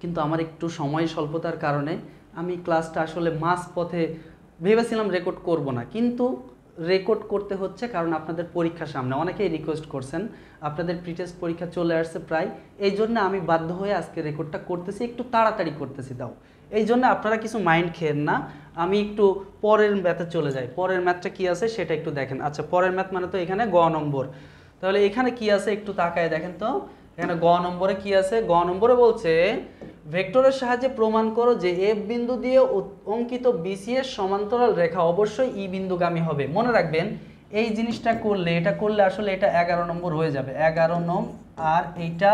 কিন্তু আমার একটু সময় স্বল্পতার কারণে আমি ক্লাসটা আসলে মাঝপথে ভেবেছিলাম রেকর্ড করব না, কিন্তু রেকর্ড করতে হচ্ছে কারণ আপনাদের পরীক্ষা সামনে। অনেকেই রিকোয়েস্ট করছেন, আপনাদের প্রিটেস্ট পরীক্ষা চলে আসছে প্রায়, এই জন্য আমি বাধ্য হয়ে আজকে রেকর্ডটা করতেছি, একটু তাড়াতাড়ি করতেছি। দাও এই জন্য আপনারা কিছু মাইন্ড খেয়েন না, আমি একটু পরের ম্যাথে চলে যাই। পরের ম্যাথটা কি আছে সেটা একটু দেখেন। আচ্ছা, পরের ম্যাথ মানে তো এখানে গ নম্বর। তাহলে এখানে কি আছে একটু তাকায় দেখেন তো। এখানে গ নম্বরে কি আছে, গ নম্বরে বলছে ভেক্টরের সাহায্যে প্রমাণ করো যে এফ বিন্দু দিয়ে অঙ্কিত বিসি এর সমান্তরাল রেখা অবশ্যই ই বিন্দুগামী হবে। মনে রাখবেন এই জিনিসটা করলে, এটা করলে আসলে এটা 11 নম্বর হয়ে যাবে, 11 নং। আর এইটা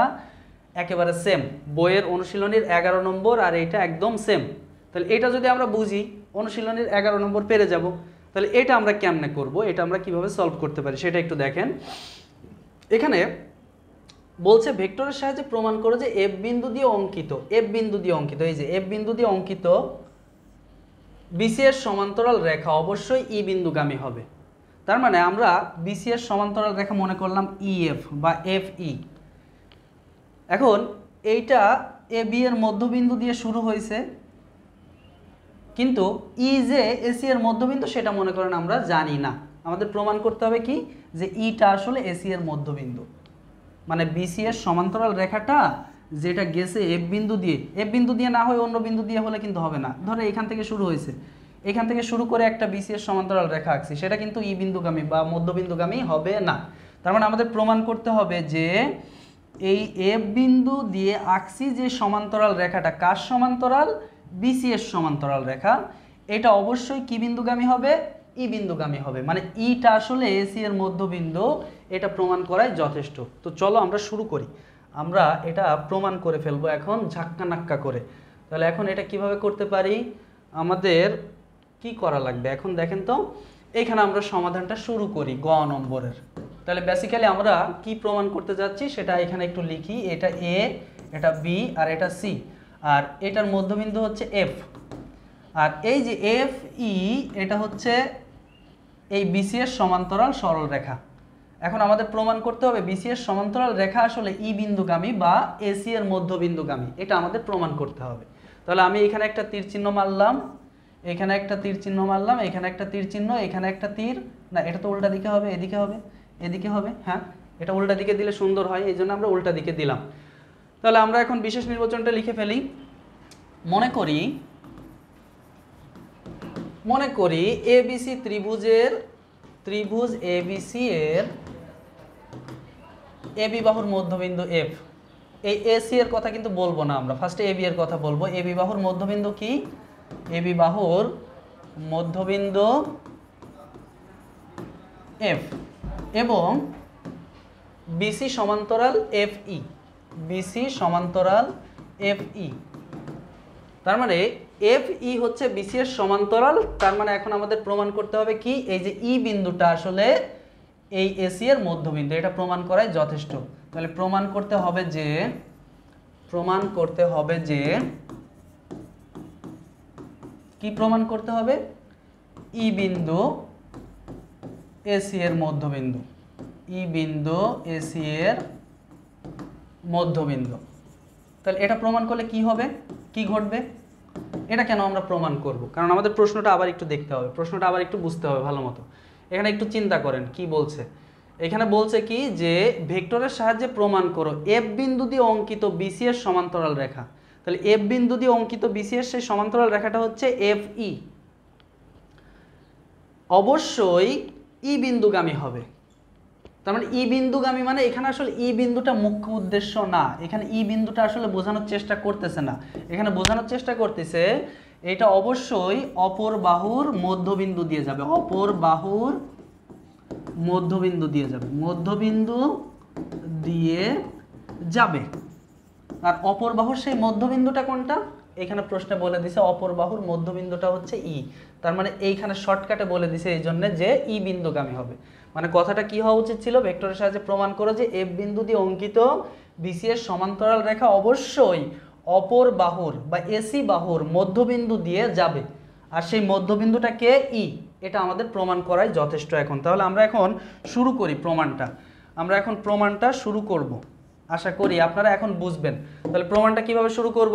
একেবারে সেম, বইয়ের অনুশীলনীর 11 নম্বর আর এইটা একদম সেম। তাহলে এটা যদি আমরা বুঝি, অনুশীলনীর 11 নম্বর পেরে যাব। তাহলে এটা আমরা কেমনে করব, এটা আমরা কিভাবে সলভ করতে পারি সেটা একটু দেখেন। এখানে বলছে ভেক্টরের সাহায্যে প্রমাণ করো যে এফ বিন্দু দিয়ে অঙ্কিত, এফ বিন্দু দিয়ে অঙ্কিত, এই যে এফ বিন্দু দিয়ে অঙ্কিত বিসিএস সমান্তরাল রেখা অবশ্যই ই বিন্দুগামী হবে। তার মানে আমরা বিসিএস সমান্তরাল রেখা মনে করলাম ইএফ বা এফ ই। এখন এইটা এ বি এর মধ্যবিন্দু দিয়ে শুরু হয়েছে, কিন্তু ই যে এসি এর মধ্যবিন্দু সেটা মনে করেন আমরা জানি না। আমাদের প্রমাণ করতে হবে কি যে ইটা আসলে এসি এর মধ্যবিন্দু, মানে বিসিএস সমান্তরাল রেখাটা যেটা গেছে এফ বিন্দু দিয়ে না হয় অন্য বিন্দু দিয়ে হলে কিন্তু হবে না। ধরো এখান থেকে শুরু হয়েছে, এখান থেকে শুরু করে একটা বিসিএস সমান্তরাল রেখা আঁকছি, সেটা কিন্তু ই বিন্দুগামী বা মধ্যবিন্দুগামী হবে না। তার মানে আমাদের প্রমাণ করতে হবে যে এই এফ বিন্দু দিয়ে আঁকছি যে সমান্তরাল রেখাটা কার সমান্তরাল, বিসিএস সমান্তরাল রেখা, এটা অবশ্যই কি বিন্দুগামী হবে, ই বিন্দুগামী হবে। মানে ইটা আসলে এসি এর মধ্যবিন্দু, এটা প্রমাণ করাই যথেষ্ট। তো চলো আমরা শুরু করি, আমরা এটা প্রমাণ করে ফেলবো এখন ঝাক্কা নাক্কা করে। তাহলে এখন এটা কিভাবে করতে পারি, আমাদের কি করা লাগবে এখন দেখেন তো। এখানে আমরা সমাধানটা শুরু করি গ নম্বরের। তাহলে বেসিক্যালি আমরা কি প্রমাণ করতে যাচ্ছি সেটা এখানে একটু লিখি। এটা এ, এটা বি আর এটা সি, আর এটার মধ্যবিন্দু হচ্ছে এফ। আর এই যে এফ ই এটা হচ্ছে এই বিসিএস সমান্তরাল সরল রেখা। এখন আমাদের প্রমাণ করতে হবে বিসিএস সমান্তরাল রেখা আসলে ই বিন্দুগামী বা এসি এর মধ্যবিন্দুগামী, এটা আমাদের প্রমাণ করতে হবে। তাহলে আমি এখানে একটা তীর চিহ্ন মারলাম, এখানে একটা তীর চিহ্ন মারলাম, এখানে একটা তীর চিহ্ন, এখানে একটা তীর, না এটা তো উল্টা দিকে হবে, এদিকে হবে, এদিকে হবে, হ্যাঁ এটা উল্টা দিকে দিলে সুন্দর হয়, এই জন্য আমরা উল্টা দিকে দিলাম। তাহলে আমরা এখন বিশেষ নির্বাচনটা লিখে ফেলি। মনে করি এবিসি ত্রিভুজ এবিসি এর এবি বাহুর মধ্যবিন্দু এফ। এই এসি এর কথা কিন্তু বলবো না, আমরা ফার্স্টে এবি এর কথা বলবো। এবি বাহুর মধ্যবিন্দু কি, এবি বাহুর মধ্যবিন্দু এফ এবং বিসি সমান্তরাল এফ ই, বিসি সমান্তরাল এফ ই। তার মানে এফ ই হচ্ছে বিসি এর সমান্তরাল। তার মানে এখন আমাদের প্রমাণ করতে হবে কি, এই যে ই বিন্দুটা আসলে এই এসি এর মধ্যবিন্দু, এটা প্রমাণ করাই যথেষ্ট। তাহলে প্রমাণ করতে হবে যে কি প্রমাণ করতে হবে, ই বিন্দু এসি এর মধ্যবিন্দু, ই বিন্দু এসি এর মধ্যবিন্দু। তাহলে এটা প্রমাণ করলে কি হবে, কি ঘটবে, এটা কেন আমরা প্রমাণ করব, কারণ আমাদের প্রশ্নটা আবার একটু দেখতে হবে, প্রশ্নটা আবার একটু বুঝতে হবে ভালো মতো। এখানে একটু চিন্তা করেন কি বলছে। এখানে বলছে কি যে ভেক্টরের সাহায্যে প্রমাণ করো এফ বিন্দু দিয়ে অঙ্কিত বিসিএস সমান্তরাল রেখা। তাহলে এফ বিন্দু দিয়ে অঙ্কিত বিসিএস সেই সমান্তরাল রেখাটা হচ্ছে এফ ই, অবশ্যই ই বিন্দুগামী হবে। তার মানে ই বিন্দুগামী মানে এখানে আসলে ই বিন্দুটা মুখ্য উদ্দেশ্য না, এখানে ই বিন্দুটা আসলে বোঝানোর চেষ্টা করতেছে না, এখানে বোঝানোর চেষ্টা করতেছে এটা অবশ্যই অপর বাহুর মধ্যবিন্দু দিয়ে যাবে, অপর বাহুর মধ্যবিন্দু দিয়ে যাবে, মধ্যবিন্দু দিয়ে যাবে। আর অপর বাহুর সেই মধ্যবিন্দুটা কোনটা, এখানে প্রশ্নে বলে দিছে অপর বাহুর মধ্যবিন্দুটা হচ্ছে ই। তার মানে এইখানে শর্টকাটে বলে দিছে এই জন্য যে ই বিন্দুগামী হবে। মানে কথাটা কি হওয়া উচিত ছিল, ভেক্টরের সাহায্যে প্রমাণ করো যে এফ বিন্দু দিয়ে অঙ্কিত বিসিএস সমান্তরাল রেখা অবশ্যই অপর বাহুর বা এসি বাহুর মধ্যবিন্দু দিয়ে যাবে, আর সেই মধ্যবিন্দুটা কে, ই। এটা আমাদের প্রমাণ করাই যথেষ্ট এখন। তাহলে আমরা এখন শুরু করি প্রমাণটা, আমরা এখন প্রমাণটা শুরু করব, আশা করি আপনারা এখন বুঝবেন। তাহলে প্রমাণটা কিভাবে শুরু করব,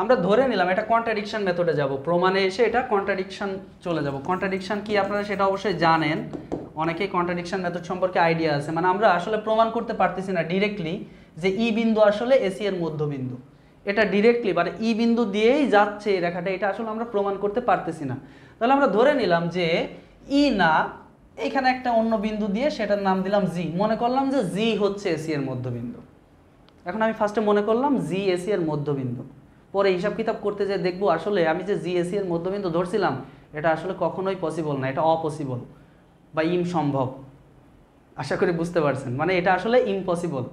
আমরা ধরে নিলাম এটা কন্ট্রাডিকশন মেথডে যাব, প্রমাণে এসে এটা কন্ট্রাডিকশন চলে যাব। কন্ট্রাডিকশন কি আপনারা সেটা অবশ্যই জানেন, অনেকেই কন্ট্রাডিকশন মেথড সম্পর্কে আইডিয়া আছে। মানে আমরা আসলে প্রমাণ করতে পারতেছি না ডিরেক্টলি যে ই বিন্দু আসলে এসি এর মধ্যবিন্দু, এটা ডিরেক্টলি মানে ই বিন্দু দিয়েই যাচ্ছে এই রেখাটা, এটা আসলে আমরা প্রমাণ করতে পারতেছি না। তাহলে আমরা ধরে নিলাম যে ই না, এখানে একটা অন্য বিন্দু দিয়ে সেটার নাম দিলাম জি, মনে করলাম যে জি হচ্ছে এসি এর মধ্যবিন্দু। এখন আমি ফার্স্টে মনে করলাম জি এসি এর মধ্যবিন্দু, পরে হিসাব কিতাব করতে যেয়ে দেখবো আসলে আমি যে জি এসি এর মধ্যবিন্দু ধরছিলাম এটা আসলে কখনোই পসিবল না, এটা অপসিবল বা ইমসম্ভব। আশা করি বুঝতে পারছেন, মানে এটা আসলে ইম্পসিবল।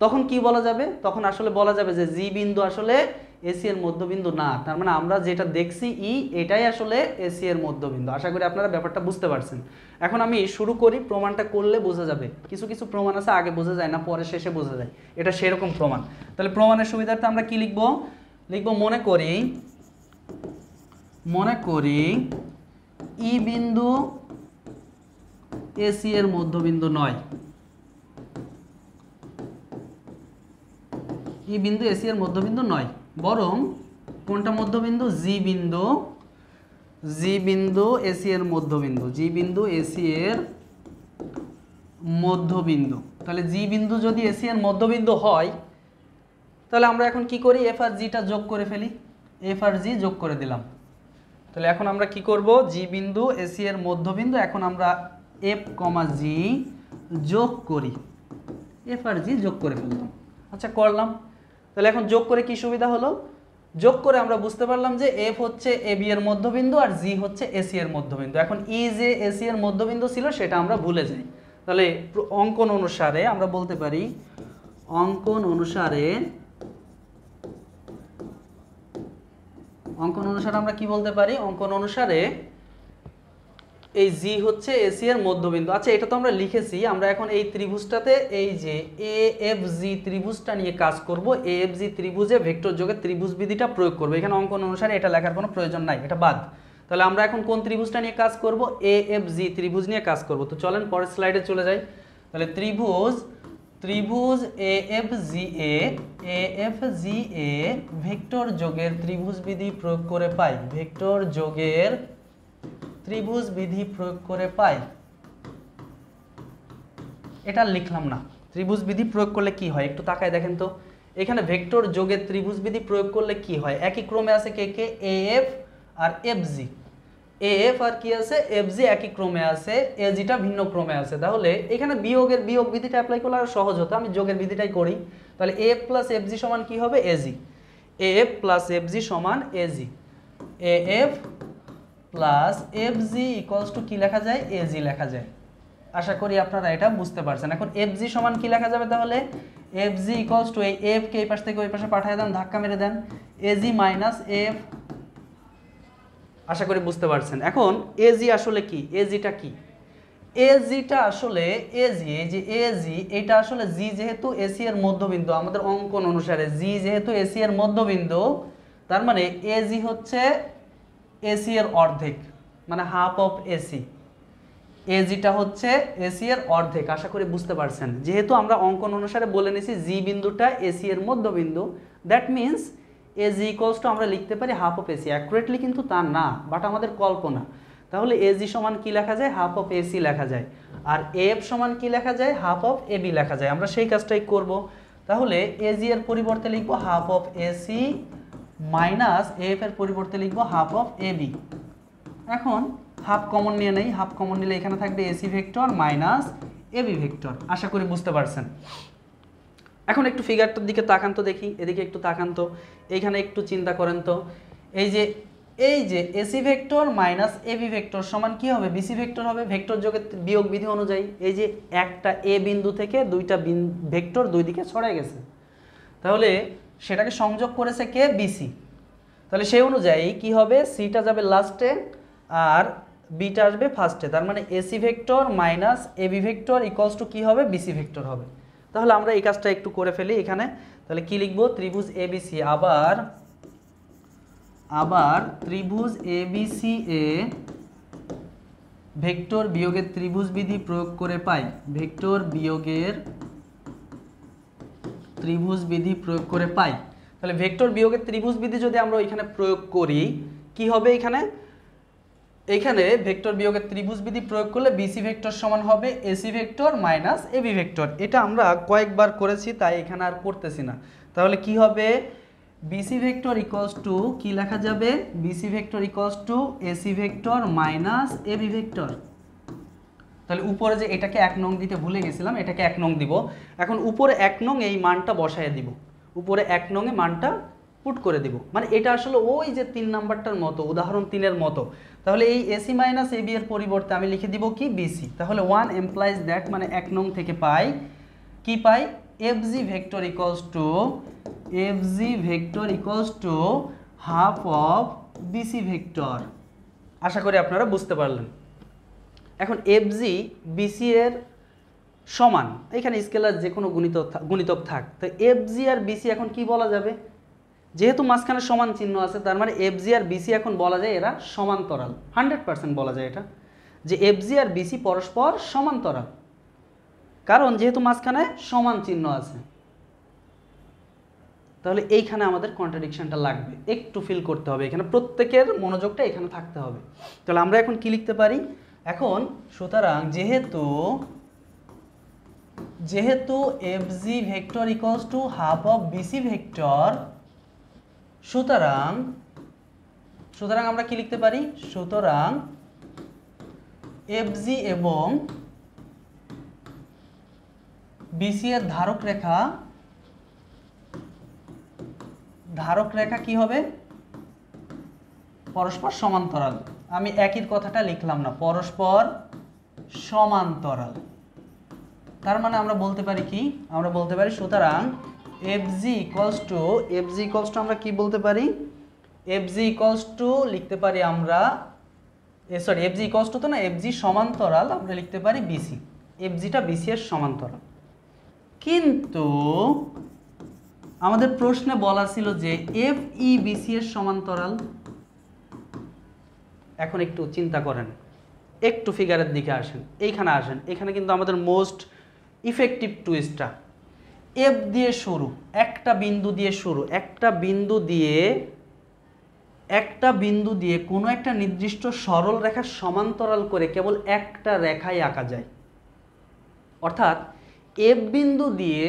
তখন কি বলা যাবে, তখন আসলে বলা যাবে যে জি বিন্দু আসলে এসি এর মধ্যবিন্দু না। তার মানে আমরা যেটা দেখছি ই, এটাই আসলে এসি এর মধ্যবিন্দু। আশা করি আপনারা ব্যাপারটা বুঝতে পারছেন। এখন আমি শুরু করি, প্রমাণটা করলে বোঝা যাবে। কিছু কিছু প্রমাণ আছে আগে বোঝা যায় না, পরে শেষে বোঝা যায়, এটা সেরকম প্রমাণ। তাহলে প্রমাণের সুবিধার্থে আমরা কি লিখব, মনে করি মনে করি ই বিন্দু এসি এর মধ্যবিন্দু নয়, ই বিন্দু এসি এর মধ্যবিন্দু নয়, বরং কোনটা মধ্যবিন্দু, জি বিন্দু, জি বিন্দু এসি এর মধ্যবিন্দু, জি বিন্দু এসি এর মধ্যবিন্দু। তাহলে জি বিন্দু যদি এসি এর মধ্যবিন্দু হয় তাহলে আমরা এখন কি করি, এফ আর জিটা যোগ করে ফেলি, এফ আর জি যোগ করে দিলাম। তাহলে এখন আমরা কি করব, জি বিন্দু এসি এর মধ্যবিন্দু, এখন আমরা এফ কমা জি যোগ করি, এফ আর জি যোগ করে ফেললাম। আচ্ছা করলাম। তাহলে এখন যোগ করে কি সুবিধা হলো, যোগ করে আমরা বুঝতে পারলাম যে এফ হচ্ছে এ বি এর মধ্যবিন্দু আর জি হচ্ছে এসি এর মধ্যবিন্দু। এখন ই যে এসি এর মধ্যবিন্দু ছিল সেটা আমরা ভুলে যাই। তাহলে অঙ্কন অনুসারে আমরা বলতে পারি, অঙ্কন অনুসারে আমরা কি বলতে পারি, অঙ্কন অনুসারে এই জি হচ্ছে এসি এর মধ্যবিন্দু। আচ্ছা এটা তো আমরা লিখেছি, আমরা এখন এই ত্রিভুজটাতে এই যে এ এফ জি ত্রিভুজটা নিয়ে কাজ করব। এ এফ জি ত্রিভুজে ভেক্টর যোগের ত্রিভুজ বিধিটা প্রয়োগ করব। এখানে অঙ্কন অনুসারে এটা লেখার কোনো প্রয়োজন নাই, এটা বাদ। তাহলে আমরা এখন কোন ত্রিভুজটা নিয়ে কাজ করব, এ এফ জি ত্রিভুজ নিয়ে কাজ করব। তো চলেন পরের স্লাইডে চলে যাই। তাহলে ত্রিভুজ A F G A vector যোগের ত্রিভুজ বিধি প্রয়োগ করে পাই, ভেক্টর যোগের ত্রিভুজ বিধি প্রয়োগ করে পাই। এটা লিখলাম না, ত্রিভুজ বিধি প্রয়োগ করলে কি হয় একটু তাকায় দেখেন তো। এখানে ভেক্টর যোগের ত্রিভুজ বিধি প্রয়োগ করলে কি হয়, একই ক্রমে আছে কে কে, এ এফ আর এফ জি, এ এফ আর কি আছে, এফ জি একই ক্রমে আছে, এ জিটা ভিন্ন ক্রমে আছে। তাহলে এখানে বিয়োগ বিধিটা অ্যাপ্লাই করলে আর সহজ হতো, আমি যোগের বিধিটাই করি। তাহলে A F plus F G সমান কি হবে, A G, A F plus F G সমান A G, A F plus F G equals to কি লেখা যায়, এ জি লেখা যায়। আশা করি আপনারা এটা বুঝতে পারছেন। এখন এফ জি সমান কি লেখা যাবে, তাহলে এফ জি ইকুয়ালস টু এই এফ কে এই পাশ থেকে ওই পাশে পাঠিয়ে দেন, ধাক্কা মেরে দেন, এ জি মাইনাস এফ। আশা করি বুঝতে পারছেন। এখন এ জি আসলে কি, এ জিটা কি, এ জিটা আসলে এ জি, এই যে এ জি এটা আসলে জি যেহেতু এসি এর মধ্যবিন্দু, আমাদের অঙ্কন অনুসারে জি যেহেতু এসি এর মধ্যবিন্দু, তার মানে এ জি হচ্ছে এসি এর অর্ধেক, মানে হাফ অফ এসি। এ জিটা হচ্ছে এসি এর অর্ধেক। আশা করি বুঝতে পারছেন। যেহেতু আমরা অঙ্কন অনুসারে বলে নিছি জি বিন্দুটা এসি এর মধ্যবিন্দু, that means A G equals to আমরা লিখতে পারি হাফ অফ এসি। অ্যাকুরেটলি কিন্তু তা না, বাট আমাদের কল্পনা। তাহলে এ জি সমান কি লেখা যায়, হাফ অফ এসি লেখা যায়। আর এফ সমান কি লেখা যায়, হাফ অফ এ বি লেখা যায়। আমরা সেই কাজটাই করব। তাহলে এ জি এর পরিবর্তে লিখবো half of AC minus F এর পরিবর্তে লিখবো হাফ অফ এ বি। এখন হাফ কমন নিয়ে নেই, হাফ কমন নিলে এখানে থাকবে AC vector minus AB vector. আশা করি বুঝতে পারছেন। এখন একটু ফিগারটার দিকে তাকান তো দেখি, এদিকে একটু তাকান তো, এইখানে একটু চিন্তা করেন তো। এই যে AC vector minus AB vector সমান কি হবে, বিসি ভেক্টর হবে ভেক্টর যোগের বিয়োগ বিধি অনুযায়ী। এই যে একটা এ বিন্দু থেকে দুইটা ভেক্টর দুই দিকে ছড়ে গেছে, তাহলে সেটাকে সংযোগ করেছে কে, বিসি। তাহলে সেই অনুযায়ী কি হবে, সিটা যাবে লাস্টে আর বিটা আসবে ফার্স্টে। তার মানে AC vector minus AB vector equals to কি হবে, বিসি ভেক্টর হবে। তাহলে আমরা এই কাজটা একটু করে ফেলি এখানে। তাহলে কি লিখবো, ত্রিভুজ এবিসি, আবার ত্রিভুজ এবিসি এ ভেক্টর বিয়োগের ত্রিভুজ বিধি প্রয়োগ করে পাই, ভেক্টর বিয়োগের ত্রিভুজ বিধি প্রয়োগ করে পাই। তাহলে ভেক্টর বিয়োগের ত্রিভুজ বিধি যদি আমরা এখানে প্রয়োগ করি কি হবে, এইখানে ভেক্টর বিয়োগের ত্রিভুজ বিধি প্রয়োগ করলে বিসি ভেক্টর সমান হবে AC vector minus AB vector. এটা আমরা কয়েকবার করেছি তাই এখানে আর করতেছি না। তাহলে কি হবে, বিসি ভেক্টর ইকুয়ালস টু কি লেখা যাবে, BC vector equals to AC vector minus AB vector. তাহলে উপরে যে এটাকে 1 নং দিতে ভুলে গেছিলাম, এটাকে 1 নং দিব। এখন উপরে 1 নং এই মানটা বসায় দিব, উপরে 1 নং এ মানটা পুট করে দিব। মানে এটা আসলে ওই যে 3 নাম্বারটার মতো, উদাহরণ 3 এর মতো। তাহলে এই এসি মাইনাস এবি এর পরিবর্তে আমি লিখে দিব কি, বিসি। তাহলে 1 এমপ্লাইজ দ্যাট, মানে 1 নং থেকে পাই কি পাই, FG vector equals to half of BC vector. আশা করি আপনারা বুঝতে পারলেন। এখন এফজি বিসি এর সমান, এখানে স্কেলার যে কোনো গুণিতক থাক, তো এফজি আর বিসি এখন কি বলা যাবে, যেহেতু মাঝখানে সমান চিহ্ন আছে, তার মানে এফজি আর বিসি এখন বলা যায় এরা সমান্তরাল, 100% বলা যায় এটা, যে এফজি আর বিসি পরস্পর সমান্তরাল, কারণ যেহেতু মাঝখানে সমান চিহ্ন আছে। তাহলে এইখানে আমাদের কন্ট্রাডিকশনটা লাগবে, একটু ফিল করতে হবে, এখানে প্রত্যেকের মনোযোগটা এখানে থাকতে হবে। তাহলে আমরা এখন কি লিখতে পারি, এখন সুতরাং যেহেতু FG vector equals to half of BC vector, সুতরাং আমরা কি লিখতে পারি, সুতরাং এফজি এবং বিসি এর ধারক রেখা কি হবে, পরস্পর সমান্তরাল। আমি একই কথাটা লিখলাম না, পরস্পর সমান্তরাল। তার মানে আমরা বলতে পারি কি, আমরা বলতে পারি সুতরাং এফজি ইকুয়ালস টু আমরা কি বলতে পারি, এফজি ইকুয়ালস টু লিখতে পারি আমরা, এফজি ইকুয়ালস টু তো না, এফজি সমান্তরাল আমরা লিখতে পারি বিসি, এফজিটা বিসি এর সমান্তরাল। কিন্তু আমাদের প্রশ্নে বলা ছিল যে এফ ই বিসি এর সমান্তরাল। এখন একটু চিন্তা করেন, একটু ফিগারের দিকে আসেন, এইখানে আসেন, এখানে কিন্তু আমাদের মোস্ট ইফেক্টিভ টুইস্টটা এফ দিয়ে শুরু, একটা বিন্দু দিয়ে কোনো একটা নির্দিষ্ট সরল রেখার সমান্তরাল করে কেবল একটা রেখায় আঁকা যায়। অর্থাৎ এফ বিন্দু দিয়ে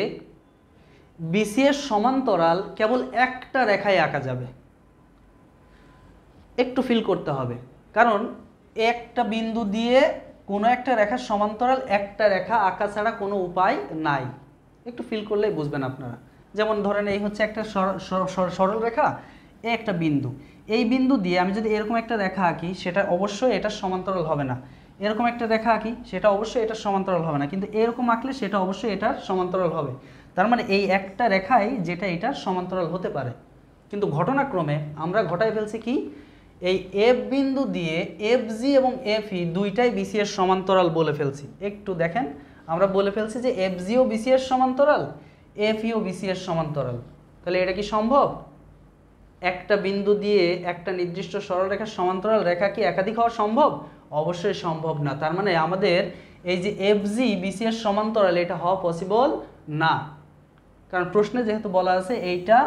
বিসি এর সমান্তরাল কেবল একটা রেখায় আঁকা যাবে। একটু ফিল করতে হবে, কারণ একটা বিন্দু দিয়ে কোনো একটা রেখার সমান্তরাল একটা রেখা আঁকা ছাড়া কোনো উপায় নাই। একটু ফিল করলেই বুঝবেন আপনারা। যেমন ধরেন এই হচ্ছে একটা সরল রেখা, একটা বিন্দু, এই বিন্দু দিয়ে আমি যদি এরকম একটা রেখা আঁকি, সেটা অবশ্যই এটার সমান্তরাল হবে না। এরকম একটা রেখা আঁকি, সেটা অবশ্যই এটার সমান্তরাল হবে না, কিন্তু এরকম আঁকলে সেটা অবশ্যই এটার সমান্তরাল হবে। তার মানে এই একটা রেখাই যেটা এটার সমান্তরাল হতে পারে। কিন্তু ঘটনাক্রমে আমরা ঘটাই ফেলছি কি, এই এফ বিন্দু দিয়ে এফজি এবং এফই দুইটাই বিসি এর সমান্তরাল বলে ফেলছি। একটু দেখেন, আমরা বলে ফেলছি যে এফজিও বিসি এর সমান্তরাল, এফইও বিসি এর সমান্তরাল। তাহলে এটা কি সম্ভব? একটা বিন্দু দিয়ে একটা নির্দিষ্ট সরলরেখার সমান্তরাল রেখা কি একাধিক হওয়া সম্ভব? অবশ্যই সম্ভব না। তার মানে আমাদের এই যে এফজি বিসি এর সমান্তরাল, এটা হওয়া পসিবল না, কারণ প্রশ্নে যেহেতু বলা আছে এইটা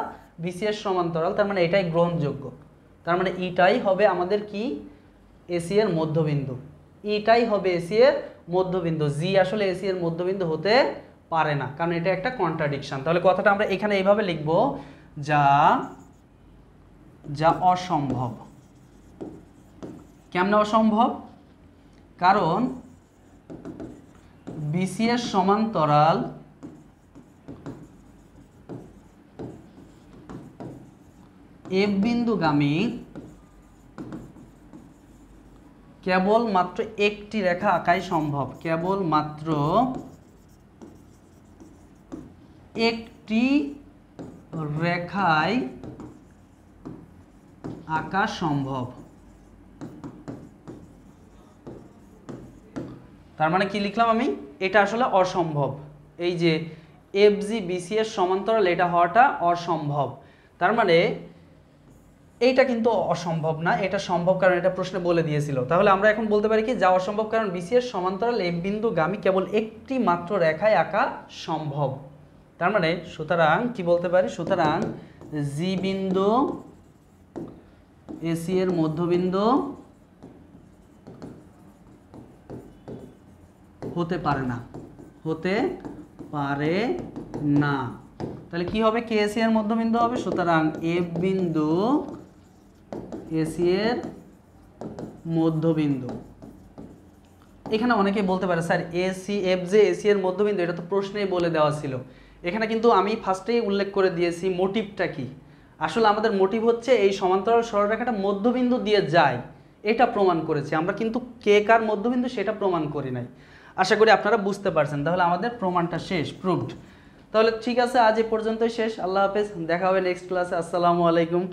বিসি এর সমান্তরাল, তার মানে এটাই গ্রহণযোগ্য। তার মানে এটাই হবে আমাদের কি, এসি এর মধ্যবিন্দু, এটাই হবে এসি এর মধ্যবিন্দু। জি আসলে এসি এর মধ্যবিন্দু হতে পারে না, কারণ এটা একটা কন্ট্রাডিকশন। তাহলে কথাটা আমরা এখানে এইভাবে লিখব, যা অসম্ভব। কেমনে অসম্ভব? কারণ বিসি এর সমান্তরাল এফ বিন্দুগামী কেবলমাত্র একটি রেখা আঁকাই সম্ভব, কেবলমাত্র একটি রেখায় আঁকা সম্ভব। তার মানে কি লিখলাম আমি, এটা আসলে অসম্ভব। এই যে এফজি বিসি এর সমান্তরাল এটা হওয়াটা অসম্ভব। তার মানে এইটা কিন্তু অসম্ভব না, এটা সম্ভব, কারণ এটা প্রশ্নে বলে দিয়েছিল। তাহলে আমরা এখন বলতে পারি কি, যা অসম্ভব কারণ বিসি এর সমান্তরাল এফ বিন্দুগামী কেবল একটি মাত্র রেখায় আঁকা সম্ভব। তার মানে সুতরাং কি বলতে পারি, সুতরাং জি বিন্দু এসি এর মধ্যবিন্দু হতে পারে না, তাহলে কি হবে, কে এসি এর মধ্যবিন্দু হবে। সুতরাং এফ বিন্দু এসি এর মধ্যবিন্দু। এখানে অনেকে বলতে পারে স্যার এসি এফ যে এসি এর মধ্যবিন্দু, এটা তো প্রশ্নেই বলে দেওয়া ছিল। এখানে কিন্তু আমি ফার্স্টেই উল্লেখ করে দিয়েছি মোটিভটা কি। আসলে আমাদের মোটিভ হচ্ছে এই সমান্তরাল সরলরেখাটা মধ্যবিন্দু দিয়ে যায়, এটা প্রমাণ করেছি আমরা, কিন্তু কে কার মধ্যবিন্দু সেটা প্রমাণ করি নাই। আশা করি আপনারা বুঝতে পারছেন। তাহলে আমাদের প্রমাণটা শেষ, প্রুভড। তাহলে ঠিক আছে, আজ এ পর্যন্তই শেষ। আল্লাহ হাফেজ, দেখা হবে নেক্সট ক্লাসে। আসসালামু আলাইকুম।